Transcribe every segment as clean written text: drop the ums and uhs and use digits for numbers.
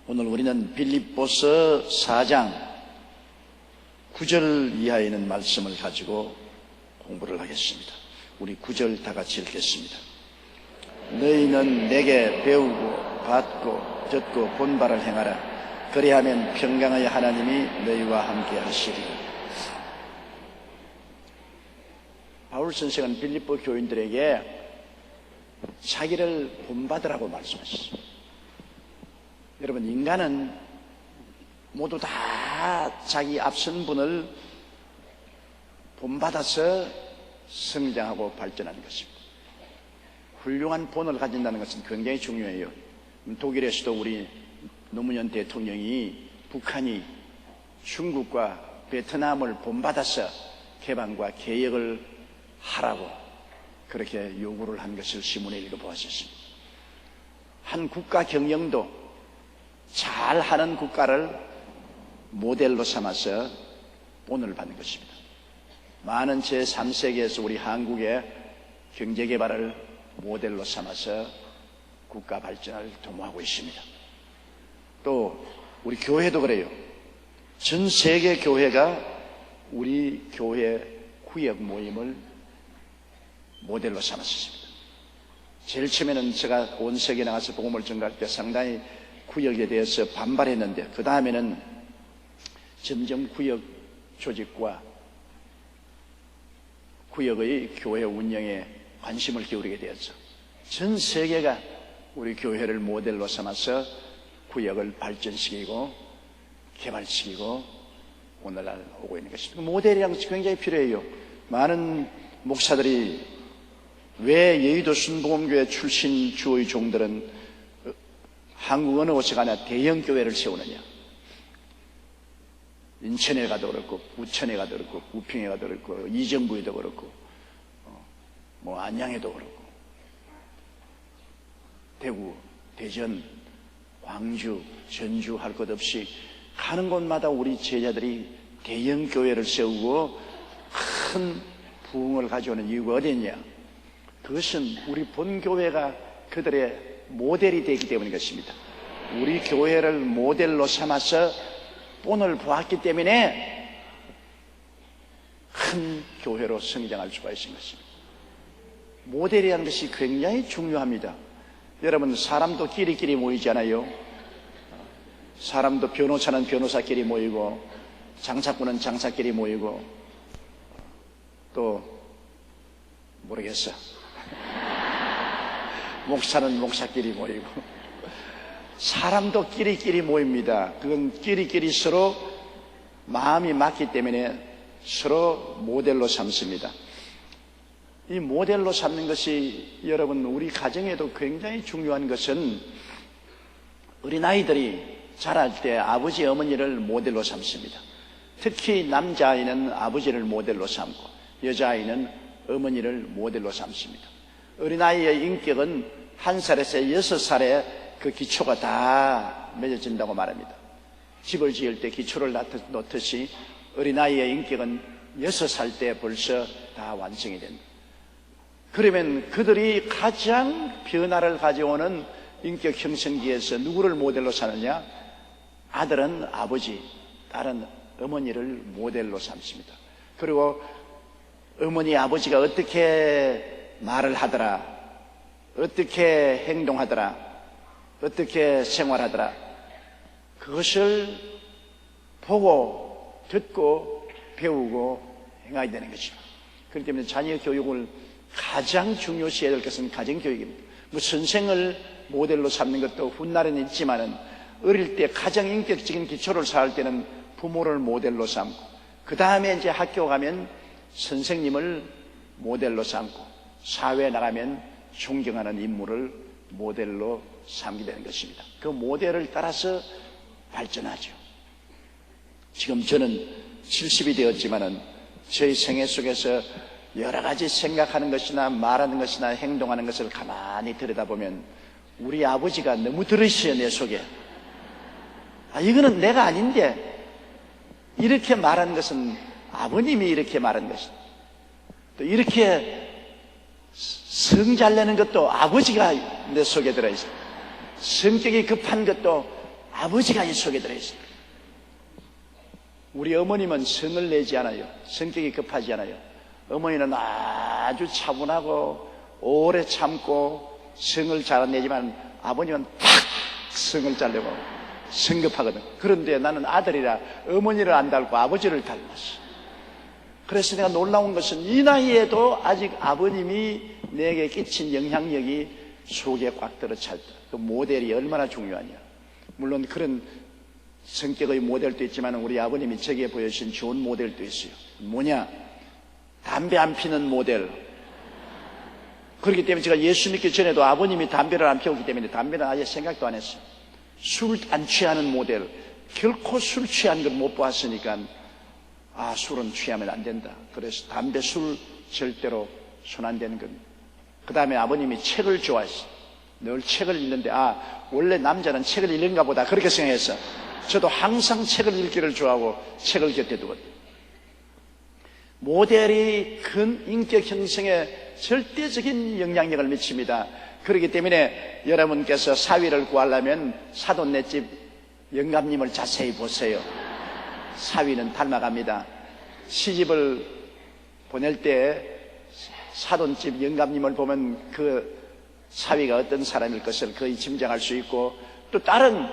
오늘 우리는 빌립보서 4장 9절 이하에 있는 말씀을 가지고 공부를 하겠습니다. 우리 9절 다 같이 읽겠습니다. 너희는 내게 배우고 받고 듣고 본 바를 행하라. 그리하면 평강의 하나님이 너희와 함께 하시리라. 바울 선생은 빌립보 교인들에게 자기를 본받으라고 말씀하셨습니다. 여러분, 인간은 모두 다 자기 앞선 분을 본받아서 성장하고 발전하는 것입니다. 훌륭한 본을 가진다는 것은 굉장히 중요해요. 독일에서도 우리 노무현 대통령이 북한이 중국과 베트남을 본받아서 개방과 개혁을 하라고 그렇게 요구를 한 것을 신문에 읽어보았습니다. 한 국가 경영도 잘하는 국가를 모델로 삼아서 본을 받는 것입니다. 많은 제3세계에서 우리 한국의 경제개발을 모델로 삼아서 국가 발전을 도모하고 있습니다. 또 우리 교회도 그래요. 전 세계 교회가 우리 교회 구역 모임을 모델로 삼았습니다. 제일 처음에는 제가 온 세계에 나가서 복음을 전가할 때 상당히 구역에 대해서 반발했는데, 그 다음에는 점점 구역 조직과 구역의 교회 운영에 관심을 기울이게 되었죠. 전 세계가 우리 교회를 모델로 삼아서 구역을 발전시키고 개발시키고 오늘날 오고 있는 것입니다. 모델이라는 것이 굉장히 필요해요. 많은 목사들이 왜 여의도 순복음교회 출신 주의 종들은 한국 어느 곳에 가나 대형 교회를 세우느냐? 인천에 가도 그렇고, 부천에 가도 그렇고, 부평에 가도 그렇고, 이정부에도 그렇고, 안양에도 그렇고, 대구, 대전, 광주, 전주 할 것 없이 가는 곳마다 우리 제자들이 대형 교회를 세우고 큰 부흥을 가져오는 이유가 어디 있냐? 그것은 우리 본교회가 그들의 모델이 되기 때문인 것입니다. 우리 교회를 모델로 삼아서 본을 보았기 때문에 큰 교회로 성장할 수가 있는 것입니다. 모델이라는 것이 굉장히 중요합니다. 여러분, 사람도 끼리끼리 모이잖아요. 사람도 변호사는 변호사끼리 모이고, 장사꾼은 장사끼리 모이고, 또 모르겠어. 목사는 목사끼리 모이고, 사람도 끼리끼리 모입니다. 그건 끼리끼리 서로 마음이 맞기 때문에 서로 모델로 삼습니다. 이 모델로 삼는 것이 여러분, 우리 가정에도 굉장히 중요한 것은 어린아이들이 자랄 때 아버지 어머니를 모델로 삼습니다. 특히 남자아이는 아버지를 모델로 삼고 여자아이는 어머니를 모델로 삼습니다. 어린아이의 인격은 1살에서 6살에 그 기초가 다 맺어진다고 말합니다. 집을 지을 때 기초를 놓듯이 어린아이의 인격은 6살 때 벌써 다 완성이 됩니다. 그러면 그들이 가장 변화를 가져오는 인격 형성기에서 누구를 모델로 삼느냐? 아들은 아버지, 딸은 어머니를 모델로 삼습니다. 그리고 어머니, 아버지가 어떻게 말을 하더라, 어떻게 행동하더라, 어떻게 생활하더라, 그것을 보고 듣고 배우고 행해야 되는 것입니다. 그렇기 때문에 자녀 교육을 가장 중요시해야 될 것은 가정교육입니다. 선생을 모델로 삼는 것도 훗날은 있지만은 어릴 때 가장 인격적인 기초를 쌓을 때는 부모를 모델로 삼고, 그 다음에 이제 학교 가면 선생님을 모델로 삼고, 사회에 나가면 존경하는 인물을 모델로 삼게 되는 것입니다. 그 모델을 따라서 발전하죠. 지금 저는 70이 되었지만은 저희 생애 속에서 여러 가지 생각하는 것이나 말하는 것이나 행동하는 것을 가만히 들여다보면 우리 아버지가 너무 들으셔요, 내 속에. 이거는 내가 아닌데, 이렇게 말하는 것은 아버님이 이렇게 말한 것이다. 또 이렇게 성 잘 내는 것도 아버지가 내 속에 들어있어요. 성격이 급한 것도 아버지가 이 속에 들어있습니다. 우리 어머님은 성을 내지 않아요. 성격이 급하지 않아요. 어머니는 아주 차분하고 오래 참고 성을 잘 내지만 아버님은 팍 성을 자르고 성급하거든. 그런데 나는 아들이라 어머니를 안 닮고 아버지를 닮았어. 그래서 내가 놀라운 것은 이 나이에도 아직 아버님이 내게 끼친 영향력이 속에 꽉 들어찼다. 그 모델이 얼마나 중요하냐. 물론 그런 성격의 모델도 있지만 우리 아버님이 저기에 보여주신 좋은 모델도 있어요. 뭐냐? 담배 안 피는 모델. 그렇기 때문에 제가 예수 믿기 전에도 아버님이 담배를 안 피웠기 때문에 담배는 아예 생각도 안 했어요. 술 안 취하는 모델. 결코 술 취한 걸 못 봤으니까 술은 취하면 안 된다. 그래서 담배, 술 절대로 손 안 대는 겁니다. 그 다음에 아버님이 책을 좋아했어요. 늘 책을 읽는데 원래 남자는 책을 읽는가 보다 그렇게 생각했어. 저도 항상 책을 읽기를 좋아하고 책을 곁에 두거든요. 모델이 큰 인격 형성에 절대적인 영향력을 미칩니다. 그렇기 때문에 여러분께서 사위를 구하려면 사돈네집 영감님을 자세히 보세요. 사위는 닮아갑니다. 시집을 보낼 때 사돈집 영감님을 보면 그 사위가 어떤 사람일 것을 거의 짐작할 수 있고, 또 다른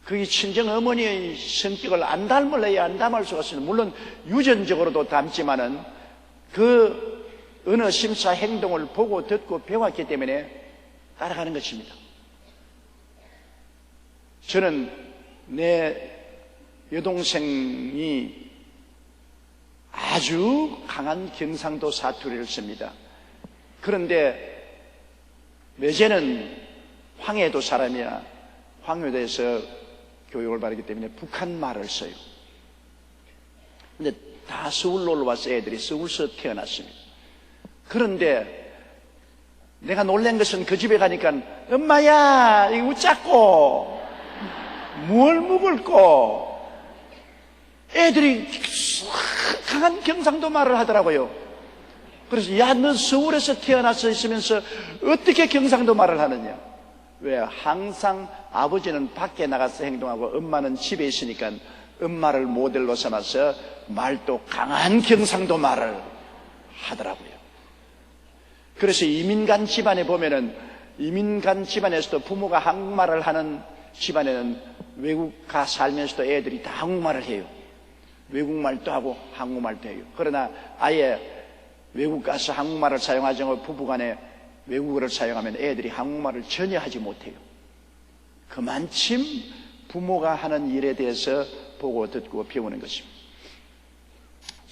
그 친정 어머니의 성격을 안 닮을래야 안 닮을 수가 있습니다. 물론 유전적으로도 닮지만은 그 어느 심사 행동을 보고 듣고 배웠기 때문에 따라가는 것입니다. 저는 내 여동생이 아주 강한 경상도 사투리를 씁니다. 그런데 매제는 황해도 사람이야. 황해도에서 교육을 받았기 때문에 북한 말을 써요. 근데 다 서울로 올라와서 애들이 서울서 태어났습니다. 그런데 내가 놀란 것은 그 집에 가니까 엄마야 이거 우짜꼬 뭘 먹을꼬 애들이 강한 경상도 말을 하더라고요. 그래서 야 너 서울에서 태어나서 있으면서 어떻게 경상도 말을 하느냐. 왜? 항상 아버지는 밖에 나가서 행동하고 엄마는 집에 있으니까 엄마를 모델로 삼아서 말도 강한 경상도 말을 하더라고요. 그래서 이민간 집안에 보면은 이민간 집안에서도 부모가 한국말을 하는 집안에는 외국 가 살면서도 애들이 다 한국말을 해요. 외국말도 하고 한국말도 해요. 그러나 아예 외국 가서 한국말을 사용하지 않고 부부간에 외국어를 사용하면 애들이 한국말을 전혀 하지 못해요. 그만큼 부모가 하는 일에 대해서 보고 듣고 배우는 것입니다.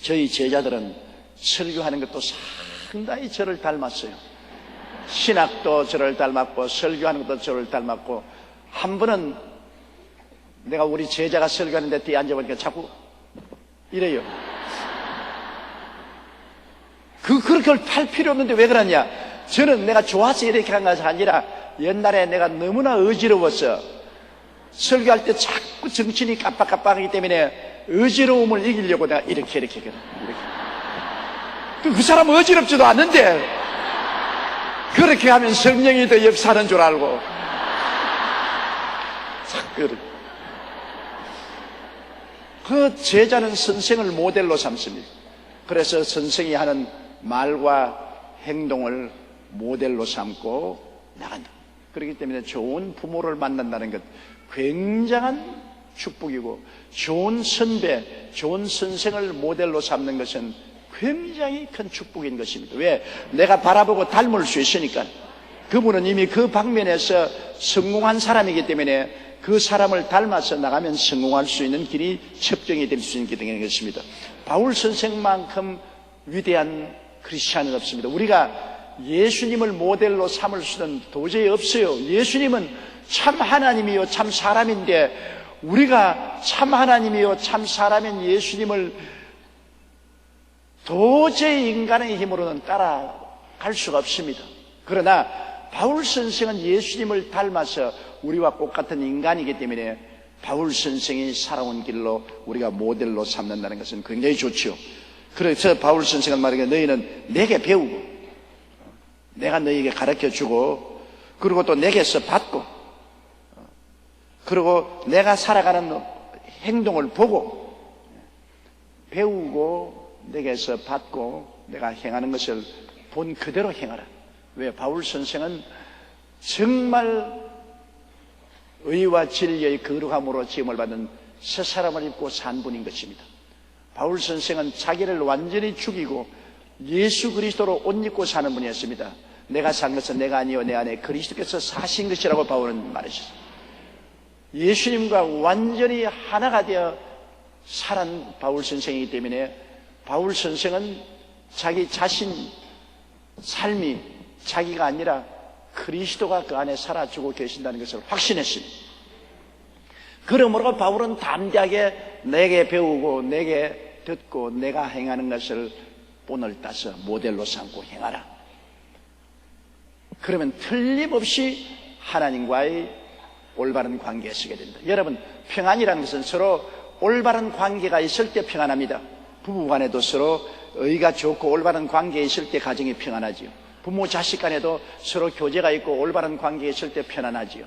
저희 제자들은 설교하는 것도 상당히 저를 닮았어요. 신학도 저를 닮았고 설교하는 것도 저를 닮았고, 한 번은 내가 우리 제자가 설교하는데 뒤에 앉아보니까 자꾸 이래요. 그렇게 할 필요 없는데 왜 그러냐. 저는 내가 좋아서 이렇게 한 것이 아니라 옛날에 내가 너무나 어지러웠어. 설교할 때 자꾸 정신이 깜빡깜빡하기 때문에 어지러움을 이기려고 내가 이렇게 했거든. 그 사람은 어지럽지도 않는데 그렇게 하면 성령이 더 역사하는 줄 알고 자꾸 그 제자는 선생을 모델로 삼습니다. 그래서 선생이 하는 말과 행동을 모델로 삼고 나간다. 그렇기 때문에 좋은 부모를 만난다는 것 굉장한 축복이고, 좋은 선배, 좋은 선생을 모델로 삼는 것은 굉장히 큰 축복인 것입니다. 왜? 내가 바라보고 닮을 수 있으니까. 그분은 이미 그 방면에서 성공한 사람이기 때문에 그 사람을 닮아서 나가면 성공할 수 있는 길이 첩정이 될 수 있게 되는 것입니다. 바울 선생만큼 위대한 크리스찬은 없습니다. 우리가 예수님을 모델로 삼을 수는 도저히 없어요. 예수님은 참 하나님이요 참 사람인데 우리가 참 하나님이요 참 사람인 예수님을 도저히 인간의 힘으로는 따라갈 수가 없습니다. 그러나 바울 선생은 예수님을 닮아서 우리와 똑같은 인간이기 때문에 바울 선생이 살아온 길로 우리가 모델로 삼는다는 것은 굉장히 좋죠. 그래서 바울 선생은 말하기에 너희는 내게 배우고 내가 너희에게 가르쳐주고 그리고 또 내게서 받고 그리고 내가 살아가는 행동을 보고 배우고 내게서 받고 내가 행하는 것을 본 그대로 행하라. 왜? 바울 선생은 정말 의와 진리의 거룩함으로 지음을 받은 새 사람을 입고 산 분인 것입니다. 바울 선생은 자기를 완전히 죽이고 예수 그리스도로 옷 입고 사는 분이었습니다. 내가 산 것은 내가 아니요 내 안에 그리스도께서 사신 것이라고 바울은 말하셨습니다. 예수님과 완전히 하나가 되어 살은 바울 선생이기 때문에 바울 선생은 자기 자신 삶이 자기가 아니라 그리스도가 그 안에 살아주고 계신다는 것을 확신했습니다. 그러므로 바울은 담대하게 내게 배우고 내게 듣고 내가 행하는 것을 본을 따서 모델로 삼고 행하라. 그러면 틀림없이 하나님과의 올바른 관계에 서게 된다. 여러분, 평안이라는 것은 서로 올바른 관계가 있을 때 평안합니다. 부부간에도 서로 의가 좋고 올바른 관계에 있을 때 가정이 평안하지요. 부모 자식 간에도 서로 교제가 있고 올바른 관계에 있을 때 편안하지요.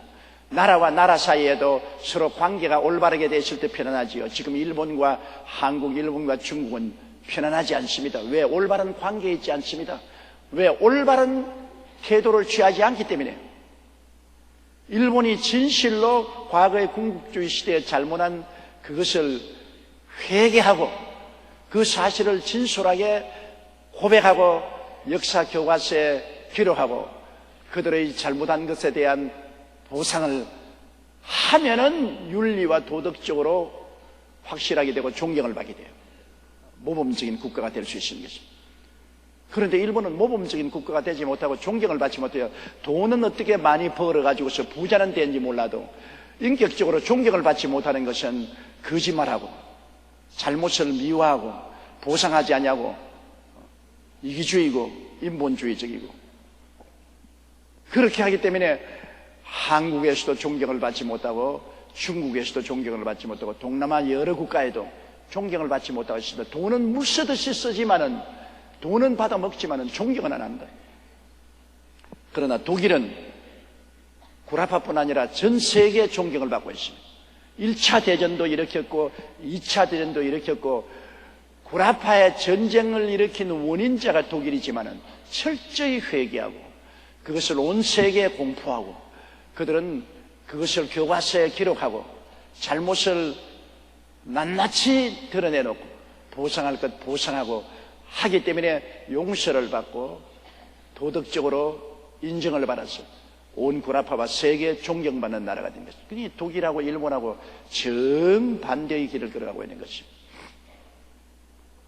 나라와 나라 사이에도 서로 관계가 올바르게 돼 있을 때 편안하지요. 지금 일본과 한국, 일본과 중국은 편안하지 않습니다. 왜? 올바른 관계에 있지 않습니다. 왜? 올바른 태도를 취하지 않기 때문에. 일본이 진실로 과거의 군국주의 시대에 잘못한 그것을 회개하고 그 사실을 진솔하게 고백하고 역사 교과서에 기록하고 그들의 잘못한 것에 대한 보상을 하면은 윤리와 도덕적으로 확실하게 되고 존경을 받게 돼요. 모범적인 국가가 될 수 있는 것입니다. 그런데 일본은 모범적인 국가가 되지 못하고 존경을 받지 못해요. 돈은 어떻게 많이 벌어가지고서 부자는 되는지 몰라도 인격적으로 존경을 받지 못하는 것은 거짓말하고 잘못을 미워하고 보상하지 않냐고 이기주의고 인본주의적이고 그렇게 하기 때문에 한국에서도 존경을 받지 못하고 중국에서도 존경을 받지 못하고 동남아 여러 국가에도 존경을 받지 못하고 있습니다. 돈은 물쓰듯이 쓰지만은 돈은 받아 먹지만은 존경은 안 한다. 그러나 독일은 구라파뿐 아니라 전 세계에 존경을 받고 있습니다. 1차 대전도 일으켰고 2차 대전도 일으켰고 구라파의 전쟁을 일으킨 원인자가 독일이지만은 철저히 회개하고 그것을 온 세계에 공포하고 그들은 그것을 교과서에 기록하고 잘못을 낱낱이 드러내놓고 보상할 것 보상하고 하기 때문에 용서를 받고 도덕적으로 인정을 받아서 온 구라파와 세계에 존경받는 나라가 된 것입니다. 그러니 독일하고 일본하고 정반대의 길을 걸어가고 있는 것입니다.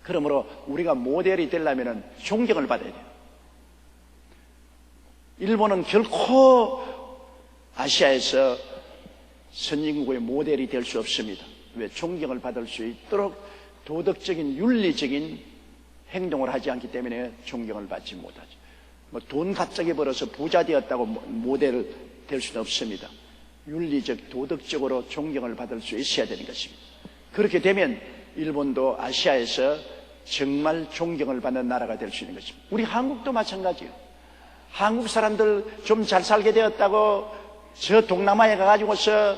그러므로 우리가 모델이 되려면 존경을 받아야 돼요. 일본은 결코 아시아에서 선진국의 모델이 될 수 없습니다. 왜? 존경을 받을 수 있도록 도덕적인 윤리적인 행동을 하지 않기 때문에 존경을 받지 못하죠. 돈 갑자기 벌어서 부자 되었다고 모델 될 수는 없습니다. 윤리적, 도덕적으로 존경을 받을 수 있어야 되는 것입니다. 그렇게 되면 일본도 아시아에서 정말 존경을 받는 나라가 될 수 있는 것입니다. 우리 한국도 마찬가지예요. 한국 사람들 좀 잘 살게 되었다고 저 동남아에 가가지고서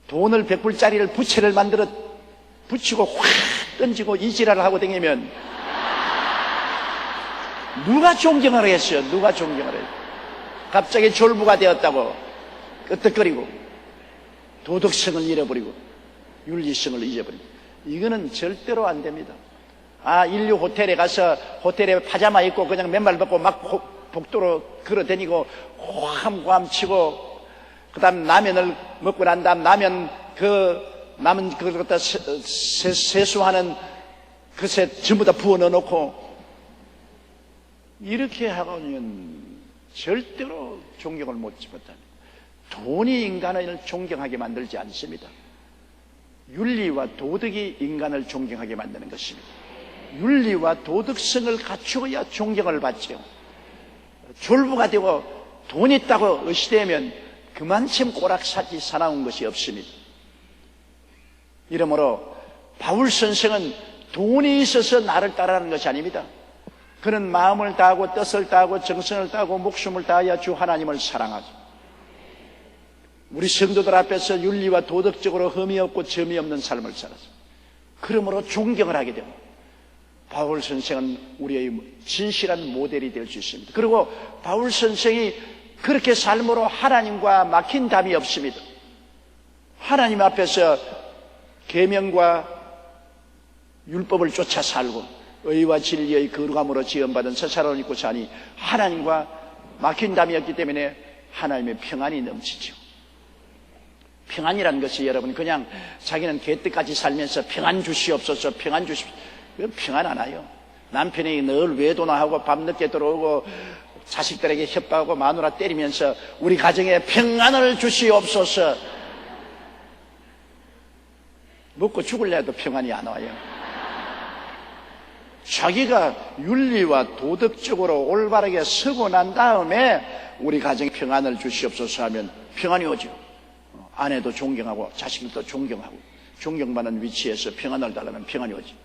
돈을 100불짜리를 부채를 만들어 붙이고 확 던지고 이지랄을 하고 다니면 누가 존경을 하겠어요? 누가 존경을 해요? 갑자기 졸부가 되었다고 끄떡거리고 도덕성을 잃어버리고 윤리성을 잊어버리고 이거는 절대로 안 됩니다. 인류 호텔에 가서 호텔에 파자마 입고 그냥 맨발 벗고 막 복도로 걸어다니고 호함호함 치고 그 다음 라면을 먹고 난 다음 라면 남은 그걸 갖다 세수하는 그새 전부 다 부어 넣어놓고 이렇게 하고는 절대로 존경을 못합니다. 돈이 인간을 존경하게 만들지 않습니다. 윤리와 도덕이 인간을 존경하게 만드는 것입니다. 윤리와 도덕성을 갖추어야 존경을 받죠. 졸부가 되고 돈 있다고 의시되면 그만큼 꼬락사지 사나운 것이 없습니다. 이러므로 바울 선생은 돈이 있어서 나를 따르는 것이 아닙니다. 그는 마음을 다하고 뜻을 다하고 정성을 다하고 목숨을 다하여 주 하나님을 사랑하죠. 우리 성도들 앞에서 윤리와 도덕적으로 흠이 없고 점이 없는 삶을 살았습니다. 그러므로 존경을 하게 되고 바울 선생은 우리의 진실한 모델이 될 수 있습니다. 그리고 바울 선생이 그렇게 삶으로 하나님과 막힌 담이 없습니다. 하나님 앞에서 계명과 율법을 쫓아 살고 의와 진리의 거룩함으로 지음받은 새 사람을 입고 사니 하나님과 막힌 담이 없기 때문에 하나님의 평안이 넘치죠. 평안이라는 것이 여러분 그냥 자기는 개떡같이 살면서 평안 주시옵소서 평안 주시옵소서 평안 안 와요. 남편이 늘 외도나하고 밤늦게 들어오고 자식들에게 협박하고 마누라 때리면서 우리 가정에 평안을 주시옵소서. 먹고 죽을래 해도 평안이 안 와요. 자기가 윤리와 도덕적으로 올바르게 서고 난 다음에 우리 가정에 평안을 주시옵소서 하면 평안이 오죠. 아내도 존경하고 자식들도 존경하고 존경받는 위치에서 평안을 달라면 평안이 오죠.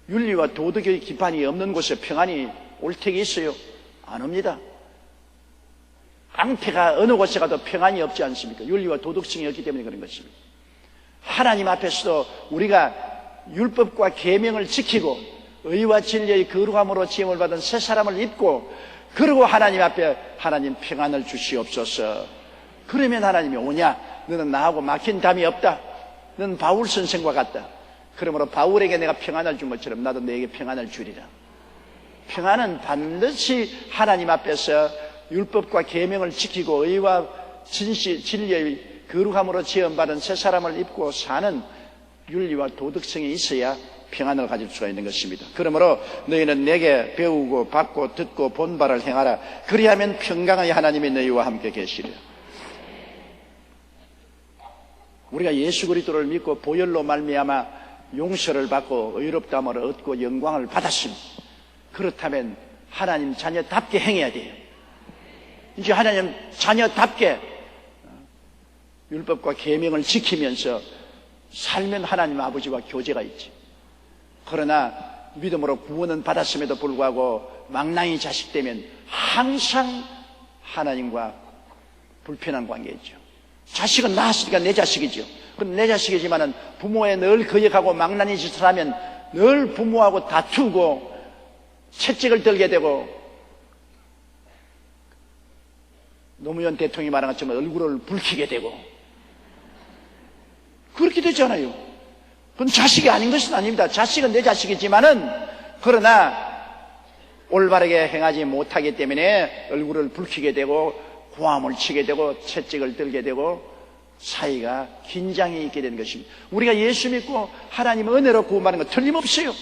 윤리와 도덕의 기반이 없는 곳에 평안이 올 택이 있어요? 안 옵니다. 깡패가 어느 곳에 가도 평안이 없지 않습니까? 윤리와 도덕성이 없기 때문에 그런 것입니다. 하나님 앞에서도 우리가 율법과 계명을 지키고 의와 진리의 거룩함으로 지음을 받은 새 사람을 입고 그리고 하나님 앞에 하나님 평안을 주시옵소서. 그러면 하나님이 오냐? 너는 나하고 막힌 담이 없다. 너는 바울 선생과 같다. 그러므로 바울에게 내가 평안을 준 것처럼 나도 너에게 평안을 주리라. 평안은 반드시 하나님 앞에서 율법과 계명을 지키고 의와 진리의 거룩함으로 지음받은 새 사람을 입고 사는 윤리와 도덕성이 있어야 평안을 가질 수가 있는 것입니다. 그러므로 너희는 내게 배우고 받고 듣고 본 바를 행하라. 그리하면 평강의 하나님이 너희와 함께 계시리라. 우리가 예수 그리스도를 믿고 보혈로 말미암아 용서를 받고 의롭다함을 얻고 영광을 받았습니다. 그렇다면 하나님 자녀답게 행해야 돼요. 이제 하나님 자녀답게 율법과 계명을 지키면서 살면 하나님 아버지와 교제가 있지. 그러나 믿음으로 구원은 받았음에도 불구하고 망나니 자식 되면 항상 하나님과 불편한 관계이죠. 자식은 낳았으니까 내 자식이죠. 그건 내 자식이지만은 부모에 늘 거역하고 망나니 짓을 하면 늘 부모하고 다투고 채찍을 들게 되고 노무현 대통령이 말한 것처럼 얼굴을 붉히게 되고 그렇게 되잖아요. 그건 자식이 아닌 것은 아닙니다. 자식은 내 자식이지만은 그러나 올바르게 행하지 못하기 때문에 얼굴을 붉히게 되고 고함을 치게 되고 채찍을 들게 되고 사이가 긴장이 있게 되는 것입니다. 우리가 예수 믿고 하나님 은혜로 구원받는 것 틀림없어요.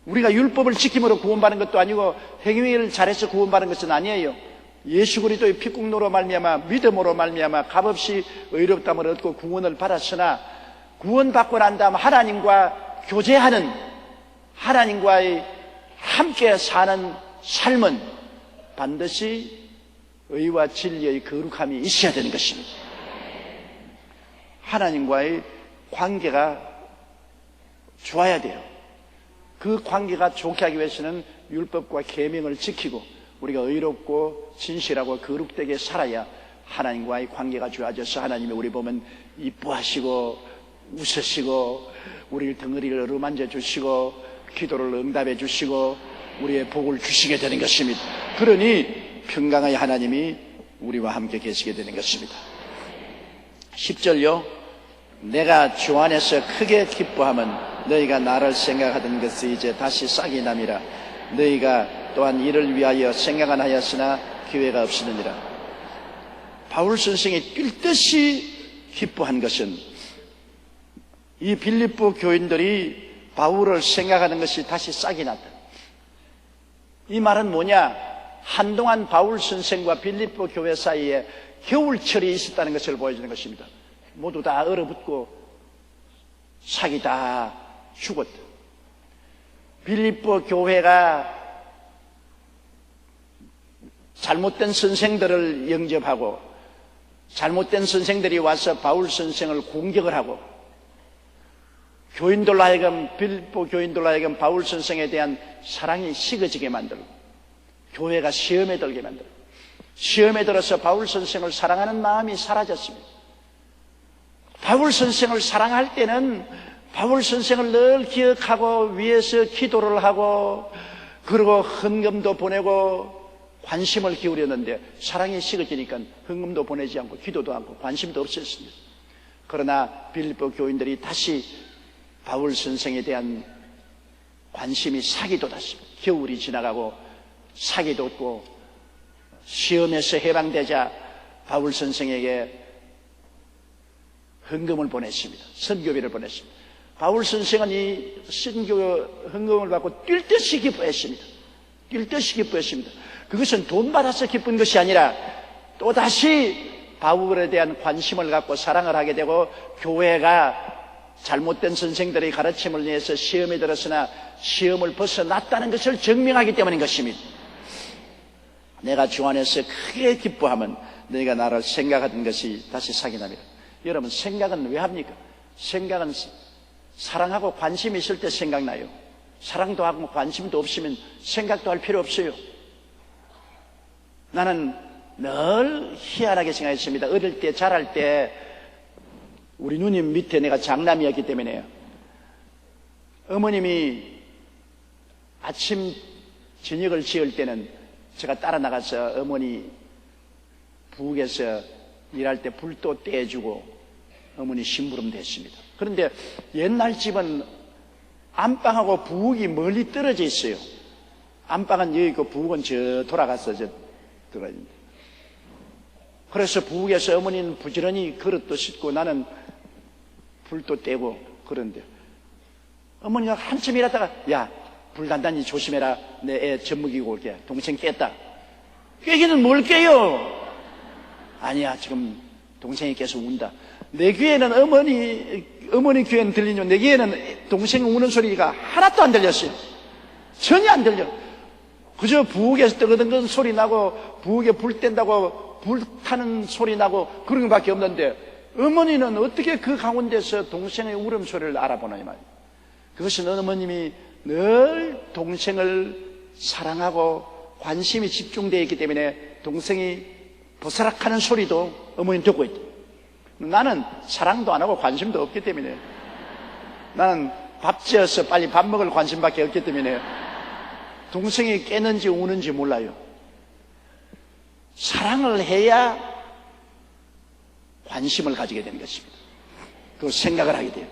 우리가 율법을 지킴으로 구원받는 것도 아니고 행위를 잘해서 구원받는 것은 아니에요. 예수 그리스도의 피국로로 말미암아 믿음으로 말미암아 값없이 의롭다함을 얻고 구원을 받았으나 구원받고 난 다음 하나님과 교제하는 하나님과의 함께 사는 삶은 반드시 의와 진리의 거룩함이 있어야 되는 것입니다. 하나님과의 관계가 좋아야 돼요. 그 관계가 좋게 하기 위해서는 율법과 계명을 지키고 우리가 의롭고 진실하고 거룩되게 살아야 하나님과의 관계가 좋아져서 하나님이 우리 보면 이뻐하시고 웃으시고 우리를 덩어리를 어루만져 주시고 기도를 응답해 주시고 우리의 복을 주시게 되는 것입니다. 그러니 평강의 하나님이 우리와 함께 계시게 되는 것입니다. 10절요. 내가 주 안에서 크게 기뻐하면 너희가 나를 생각하던 것이 이제 다시 싹이 남이라. 너희가 또한 이를 위하여 생각은 하였으나 기회가 없으느니라. 바울 선생이 뛸 듯이 기뻐한 것은 이 빌립보 교인들이 바울을 생각하는 것이 다시 싹이 났다. 이 말은 뭐냐? 한동안 바울 선생과 빌립보 교회 사이에 겨울철이 있었다는 것을 보여주는 것입니다. 모두 다 얼어붙고 싹이 다 죽었다. 빌립보 교회가 잘못된 선생들을 영접하고 잘못된 선생들이 와서 바울 선생을 공격을 하고 교인들로 하여금 빌립보 교인들로 하여금 바울 선생에 대한 사랑이 식어지게 만들고 교회가 시험에 들게 만들고 시험에 들어서 바울 선생을 사랑하는 마음이 사라졌습니다. 바울 선생을 사랑할 때는 바울 선생을 늘 기억하고 위에서 기도를 하고 그리고 헌금도 보내고 관심을 기울였는데 사랑이 식어지니까 헌금도 보내지 않고 기도도 않고 관심도 없었습니다. 그러나 빌립보 교인들이 다시 바울 선생에 대한 관심이 사기 돋았습니다. 겨울이 지나가고 사기 돋고 시험에서 해방되자 바울 선생에게 헌금을 보냈습니다. 선교비를 보냈습니다. 바울 선생은 이 선교 헌금을 받고 뛸 듯이 기뻐했습니다. 뛸 듯이 기뻐했습니다. 그것은 돈 받아서 기쁜 것이 아니라 또다시 바울에 대한 관심을 갖고 사랑을 하게 되고 교회가 잘못된 선생들의 가르침을 위해서 시험에 들었으나 시험을 벗어났다는 것을 증명하기 때문인 것입니다. 내가 주 안에서 크게 기뻐하면 너희가 나를 생각하던 것이 다시 사기납니다. 여러분, 생각은 왜 합니까? 생각은 사랑하고 관심이 있을 때 생각나요. 사랑도 하고 관심도 없으면 생각도 할 필요 없어요. 나는 늘 희한하게 생각했습니다. 어릴 때 자랄 때 우리 누님 밑에 내가 장남이었기 때문에 어머님이 아침 저녁을 지을 때는 제가 따라 나가서 어머니 부엌에서 일할 때 불도 떼주고 어머니 심부름 됐습니다. 그런데 옛날 집은 안방하고 부엌이 멀리 떨어져 있어요. 안방은 여기 있고 부엌은 저 돌아가서 저 들어갑니다. 그래서 부엌에서 어머니는 부지런히 그릇도 씻고 나는 불도 떼고 그런데 어머니가 한참 일하다가 야, 불 단단히 조심해라. 내 애 젖먹이고 올게. 동생 깼다. 깨기는 뭘 깨요? 아니야, 지금 동생이 깨서 운다. 내 귀에는 어머니 귀에는 들리죠. 내 귀에는 동생 우는 소리가 하나도 안 들렸어요. 전혀 안 들려. 그저 부엌에서 뜨거든 소리 나고 부엌에 불 뗀다고 불 타는 소리 나고 그런 것밖에 없는데 어머니는 어떻게 그 가운데서 동생의 울음소리를 알아보나 이 말이에요. 그것은 어머님이 늘 동생을 사랑하고 관심이 집중되어 있기 때문에 동생이 보스락하는 소리도 어머니는 듣고 있다. 나는 사랑도 안 하고 관심도 없기 때문에 나는 밥 지어서 빨리 밥 먹을 관심밖에 없기 때문에 동생이 깨는지 우는지 몰라요. 사랑을 해야 관심을 가지게 되는 것입니다. 그 생각을 하게 돼요.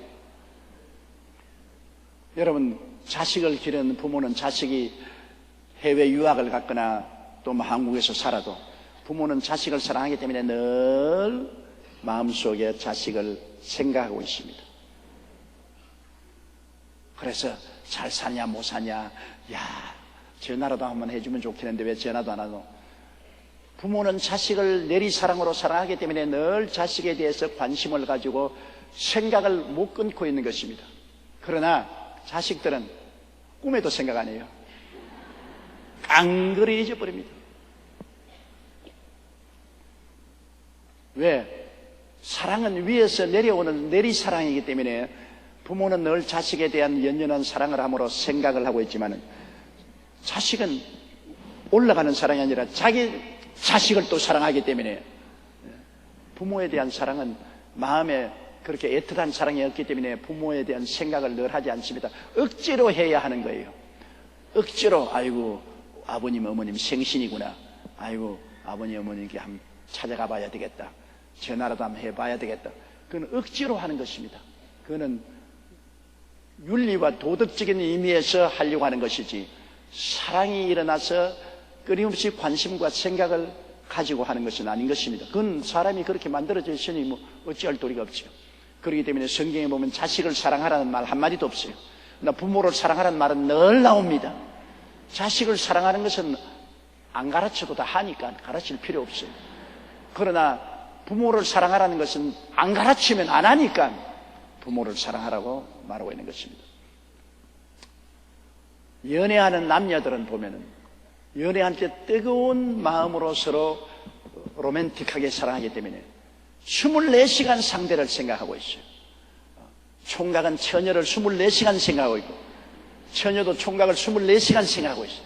여러분, 자식을 기르는 부모는 자식이 해외 유학을 갔거나 또 한국에서 살아도 부모는 자식을 사랑하기 때문에 늘 마음속에 자식을 생각하고 있습니다. 그래서 잘 사냐 못 사냐, 야, 전화라도 한번 해주면 좋겠는데 왜 전화도 안 하노? 부모는 자식을 내리사랑으로 사랑하기 때문에 늘 자식에 대해서 관심을 가지고 생각을 못 끊고 있는 것입니다. 그러나 자식들은 꿈에도 생각 안 해요. 깡그리 잊어버립니다. 왜? 사랑은 위에서 내려오는 내리사랑이기 때문에 부모는 늘 자식에 대한 연연한 사랑을 함으로 생각을 하고 있지만 자식은 올라가는 사랑이 아니라 자기 자식을 또 사랑하기 때문에 부모에 대한 사랑은 마음에 그렇게 애틋한 사랑이 없기 때문에 부모에 대한 생각을 늘 하지 않습니다. 억지로 해야 하는 거예요. 억지로 아이고 아버님 어머님 생신이구나. 아이고 아버님 어머님께 한번 찾아가 봐야 되겠다. 전화라도 한번 해봐야 되겠다. 그건 억지로 하는 것입니다. 그거는 윤리와 도덕적인 의미에서 하려고 하는 것이지 사랑이 일어나서 끊임없이 관심과 생각을 가지고 하는 것은 아닌 것입니다. 그건 사람이 그렇게 만들어져 있으니 뭐 어찌할 도리가 없죠. 그렇기 때문에 성경에 보면 자식을 사랑하라는 말 한마디도 없어요. 나 부모를 사랑하라는 말은 늘 나옵니다. 자식을 사랑하는 것은 안 가르쳐도 다 하니까 가르칠 필요 없어요. 그러나 부모를 사랑하라는 것은 안 가르치면 안 하니까 부모를 사랑하라고 말하고 있는 것입니다. 연애하는 남녀들은 보면은 연애할 때 뜨거운 마음으로 서로 로맨틱하게 사랑하기 때문에 24시간 상대를 생각하고 있어요. 총각은 처녀를 24시간 생각하고 있고 처녀도 총각을 24시간 생각하고 있어요.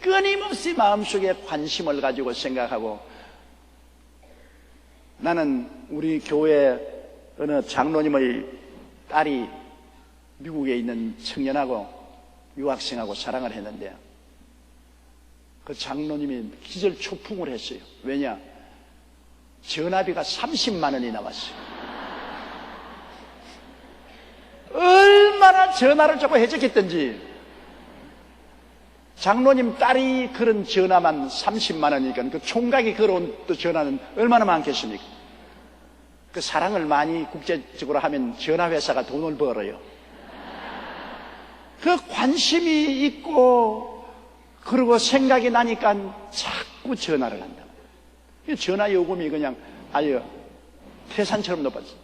끊임없이 마음속에 관심을 가지고 생각하고, 나는 우리 교회 어느 장로님의 딸이 미국에 있는 청년하고 유학생하고 사랑을 했는데, 그 장로님이 기절초풍을 했어요. 왜냐? 전화비가 30만 원이 나왔어요. 얼마나 전화를 자꾸 해적했던지. 장로님 딸이 그런 전화만 30만 원이니까 그 총각이 걸어온 또 전화는 얼마나 많겠습니까? 그 사랑을 많이 국제적으로 하면 전화회사가 돈을 벌어요. 그 관심이 있고 그리고 생각이 나니까 자꾸 전화를 한다. 전화 요금이 그냥 아주 태산처럼 높았어.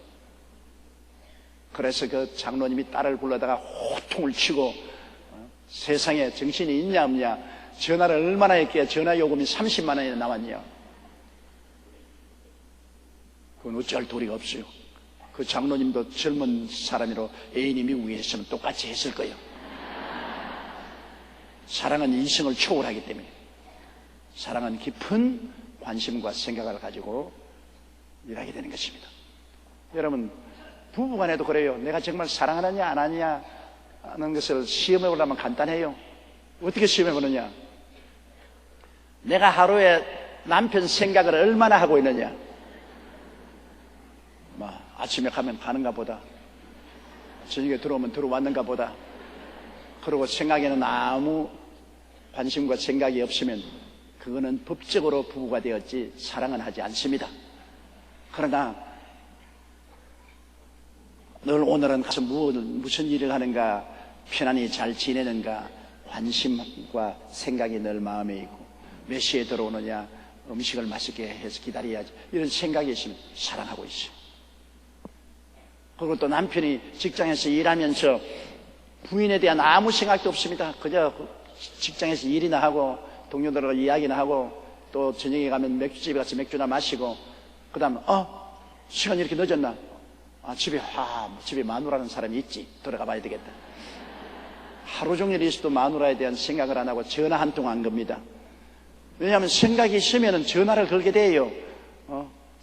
그래서 그 장로님이 딸을 불러다가 호통을 치고, 세상에 정신이 있냐 없냐, 전화를 얼마나 했기에 전화 요금이 30만 원이나 나왔냐. 그건 어찌할 도리가 없어요. 그 장로님도 젊은 사람이로 애인이 미국에 있으면 똑같이 했을 거예요. 사랑은 이성을 초월하기 때문에. 사랑은 깊은 관심과 생각을 가지고 일하게 되는 것입니다. 여러분, 부부간에도 그래요. 내가 정말 사랑하느냐 안 하느냐 하는 것을 시험해 보려면 간단해요. 어떻게 시험해 보느냐? 내가 하루에 남편 생각을 얼마나 하고 있느냐. 아침에 가면 가는가 보다, 저녁에 들어오면 들어왔는가 보다. 그리고 생각에는 아무 관심과 생각이 없으면 그거는 법적으로 부부가 되었지 사랑은 하지 않습니다. 그러나 늘 오늘은 가서 무슨 일을 하는가, 편안히 잘 지내는가, 관심과 생각이 늘 마음에 있고, 몇 시에 들어오느냐, 음식을 맛있게 해서 기다려야지, 이런 생각이 있으면 사랑하고 있어요. 그리고 또 남편이 직장에서 일하면서 부인에 대한 아무 생각도 없습니다. 그저 직장에서 일이나 하고 동료들하고 이야기나 하고, 또 저녁에 가면 맥주집에 가서 맥주나 마시고, 그 다음 시간이 이렇게 늦었나? 집에 마누라는 사람이 있지, 들어가 봐야 되겠다. 하루 종일 있어도 마누라에 대한 생각을 안 하고 전화 한 통 한 겁니다. 왜냐하면 생각이 있으면 전화를 걸게 돼요.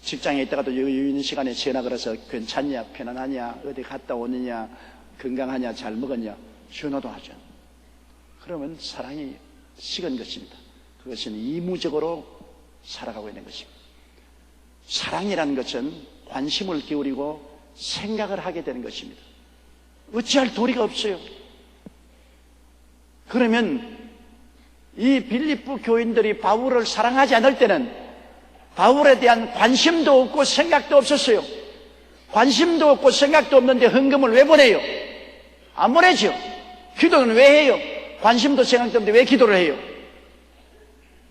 직장에 있다가도 여유 있는 시간에 전화 걸어서 괜찮냐, 편안하냐, 어디 갔다 오느냐, 건강하냐, 잘 먹었냐, 전화도 하죠. 그러면 사랑이 식은 것입니다. 그것은 의무적으로 살아가고 있는 것입니다. 사랑이라는 것은 관심을 기울이고 생각을 하게 되는 것입니다. 어찌할 도리가 없어요. 그러면 이 빌립보 교인들이 바울을 사랑하지 않을 때는 바울에 대한 관심도 없고 생각도 없었어요. 관심도 없고 생각도 없는데 헌금을 왜 보내요? 안 보내죠. 기도는 왜 해요? 관심도 생각도 없는데 왜 기도를 해요?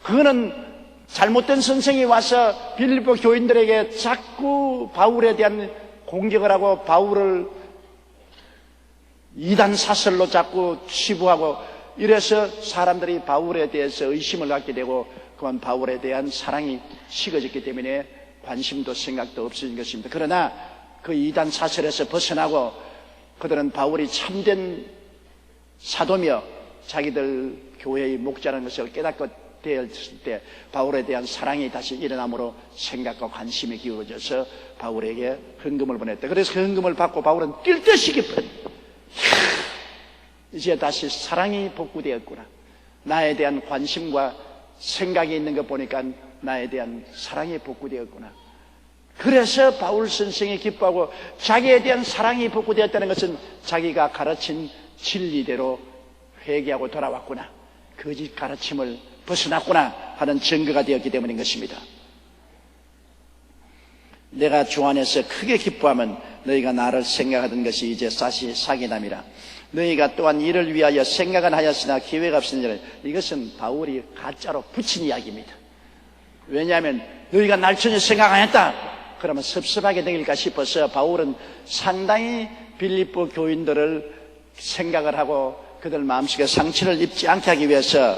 그거는 잘못된 선생이 와서 빌립보 교인들에게 자꾸 바울에 대한 공격을 하고 바울을 이단 사설로 자꾸 치부하고, 이래서 사람들이 바울에 대해서 의심을 갖게 되고 그만 바울에 대한 사랑이 식어졌기 때문에 관심도 생각도 없어진 것입니다. 그러나 그 이단 사설에서 벗어나고 그들은 바울이 참된 사도며 자기들 교회의 목자라는 것을 깨닫고 되었을 때 바울에 대한 사랑이 다시 일어남으로 생각과 관심이 기울어져서 바울에게 헌금을 보냈다. 그래서 그 헌금을 받고 바울은 뛸 듯이 기쁜, 이제 다시 사랑이 복구되었구나. 나에 대한 관심과 생각이 있는 것 보니까 나에 대한 사랑이 복구되었구나. 그래서 바울 선생이 기뻐하고, 자기에 대한 사랑이 복구되었다는 것은 자기가 가르친 진리대로 회개하고 돌아왔구나, 거짓 가르침을 벗어났구나 하는 증거가 되었기 때문인 것입니다. 내가 주 안에서 크게 기뻐하면 너희가 나를 생각하던 것이 이제 사기남이라. 너희가 또한 이를 위하여 생각은 하였으나 기회가 없으니라. 이것은 바울이 가짜로 붙인 이야기입니다. 왜냐하면 너희가 날 전혀 생각 안 했다 그러면 섭섭하게 되길까 싶어서 바울은 상당히 빌립보 교인들을 생각을 하고 그들 마음속에 상처를 입지 않게 하기 위해서,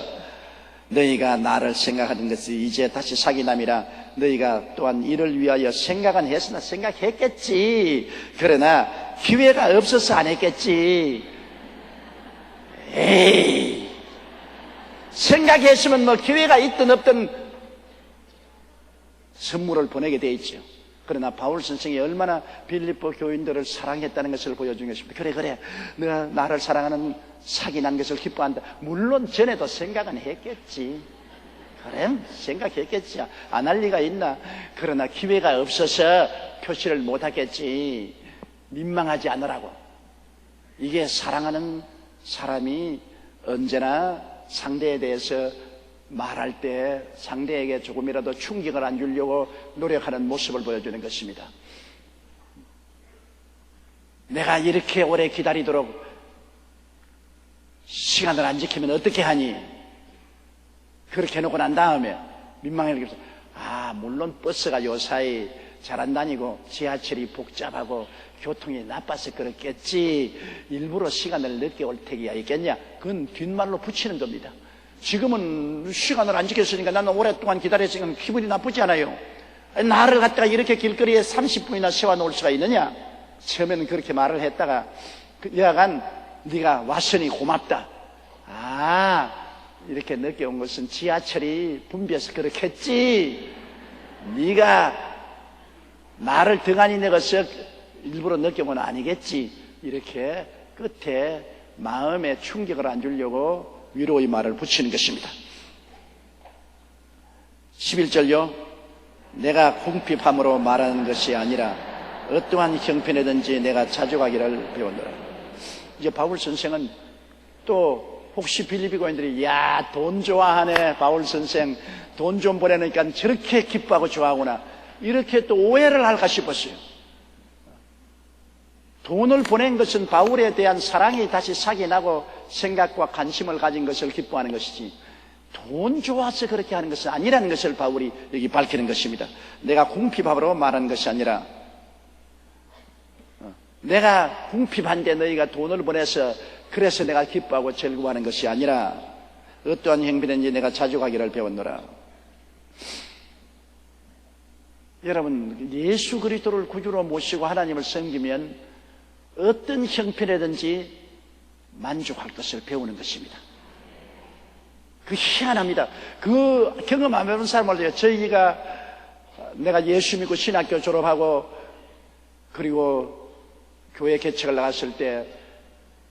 너희가 나를 생각하던 것이 이제 다시 사기남이라. 너희가 또한 이를 위하여 생각은 했으나, 생각했겠지. 그러나 기회가 없어서 안 했겠지. 에이, 생각했으면 뭐 기회가 있든 없든 선물을 보내게 돼 있죠. 그러나 바울 선생이 얼마나 빌립보 교인들을 사랑했다는 것을 보여준 것입니다. 그래 너가 나를 사랑하는 사기 난 것을 기뻐한다. 물론 전에도 생각은 했겠지. 그래 생각했겠지. 안 할 리가 있나. 그러나 기회가 없어서 표시를 못하겠지. 민망하지 않으라고. 이게 사랑하는 사람이 언제나 상대에 대해서 말할 때 상대에게 조금이라도 충격을 안 주려고 노력하는 모습을 보여주는 것입니다. 내가 이렇게 오래 기다리도록 시간을 안 지키면 어떻게 하니? 그렇게 해놓고 난 다음에 민망하게 물론 버스가 요사이 잘 안 다니고 지하철이 복잡하고 교통이 나빠서 그렇겠지. 일부러 시간을 늦게 올 테기야 있겠냐? 그건 뒷말로 붙이는 겁니다. 지금은 시간을 안 지켰으니까 나는 오랫동안 기다렸으니까 기분이 나쁘지 않아요. 나를 갖다가 이렇게 길거리에 30분이나 세워놓을 수가 있느냐? 처음에는 그렇게 말을 했다가 여하간 네가 왔으니 고맙다. 이렇게 늦게 온 것은 지하철이 붐비어서 그렇겠지. 네가 나를 등한히 내어서 일부러 늦게 온 건 아니겠지. 이렇게 끝에 마음에 충격을 안 주려고 위로의 말을 붙이는 것입니다. 11절요. 내가 궁핍함으로 말하는 것이 아니라 어떠한 형편이든지 내가 자족하기를 배웠노라. 이제 바울 선생은 또 혹시 빌립보 교인들이 돈 좋아하네 바울 선생 돈 좀 보내니까 저렇게 기뻐하고 좋아하구나 이렇게 또 오해를 할까 싶었어요. 돈을 보낸 것은 바울에 대한 사랑이 다시 사기나고 생각과 관심을 가진 것을 기뻐하는 것이지 돈 좋아서 그렇게 하는 것은 아니라는 것을 바울이 여기 밝히는 것입니다. 내가 궁핍함으로 말하는 것이 아니라 내가 궁핍한데 너희가 돈을 보내서 그래서 내가 기뻐하고 즐거워하는 것이 아니라 어떠한 형편인지 내가 자족하기를 배웠노라. 여러분 예수 그리스도를 구주로 모시고 하나님을 섬기면 어떤 형편이든지 만족할 것을 배우는 것입니다. 그 희한합니다. 그 경험 안 해본 사람 몰라요. 저희가 내가 예수 믿고 신학교 졸업하고 그리고 교회 개척을 나갔을 때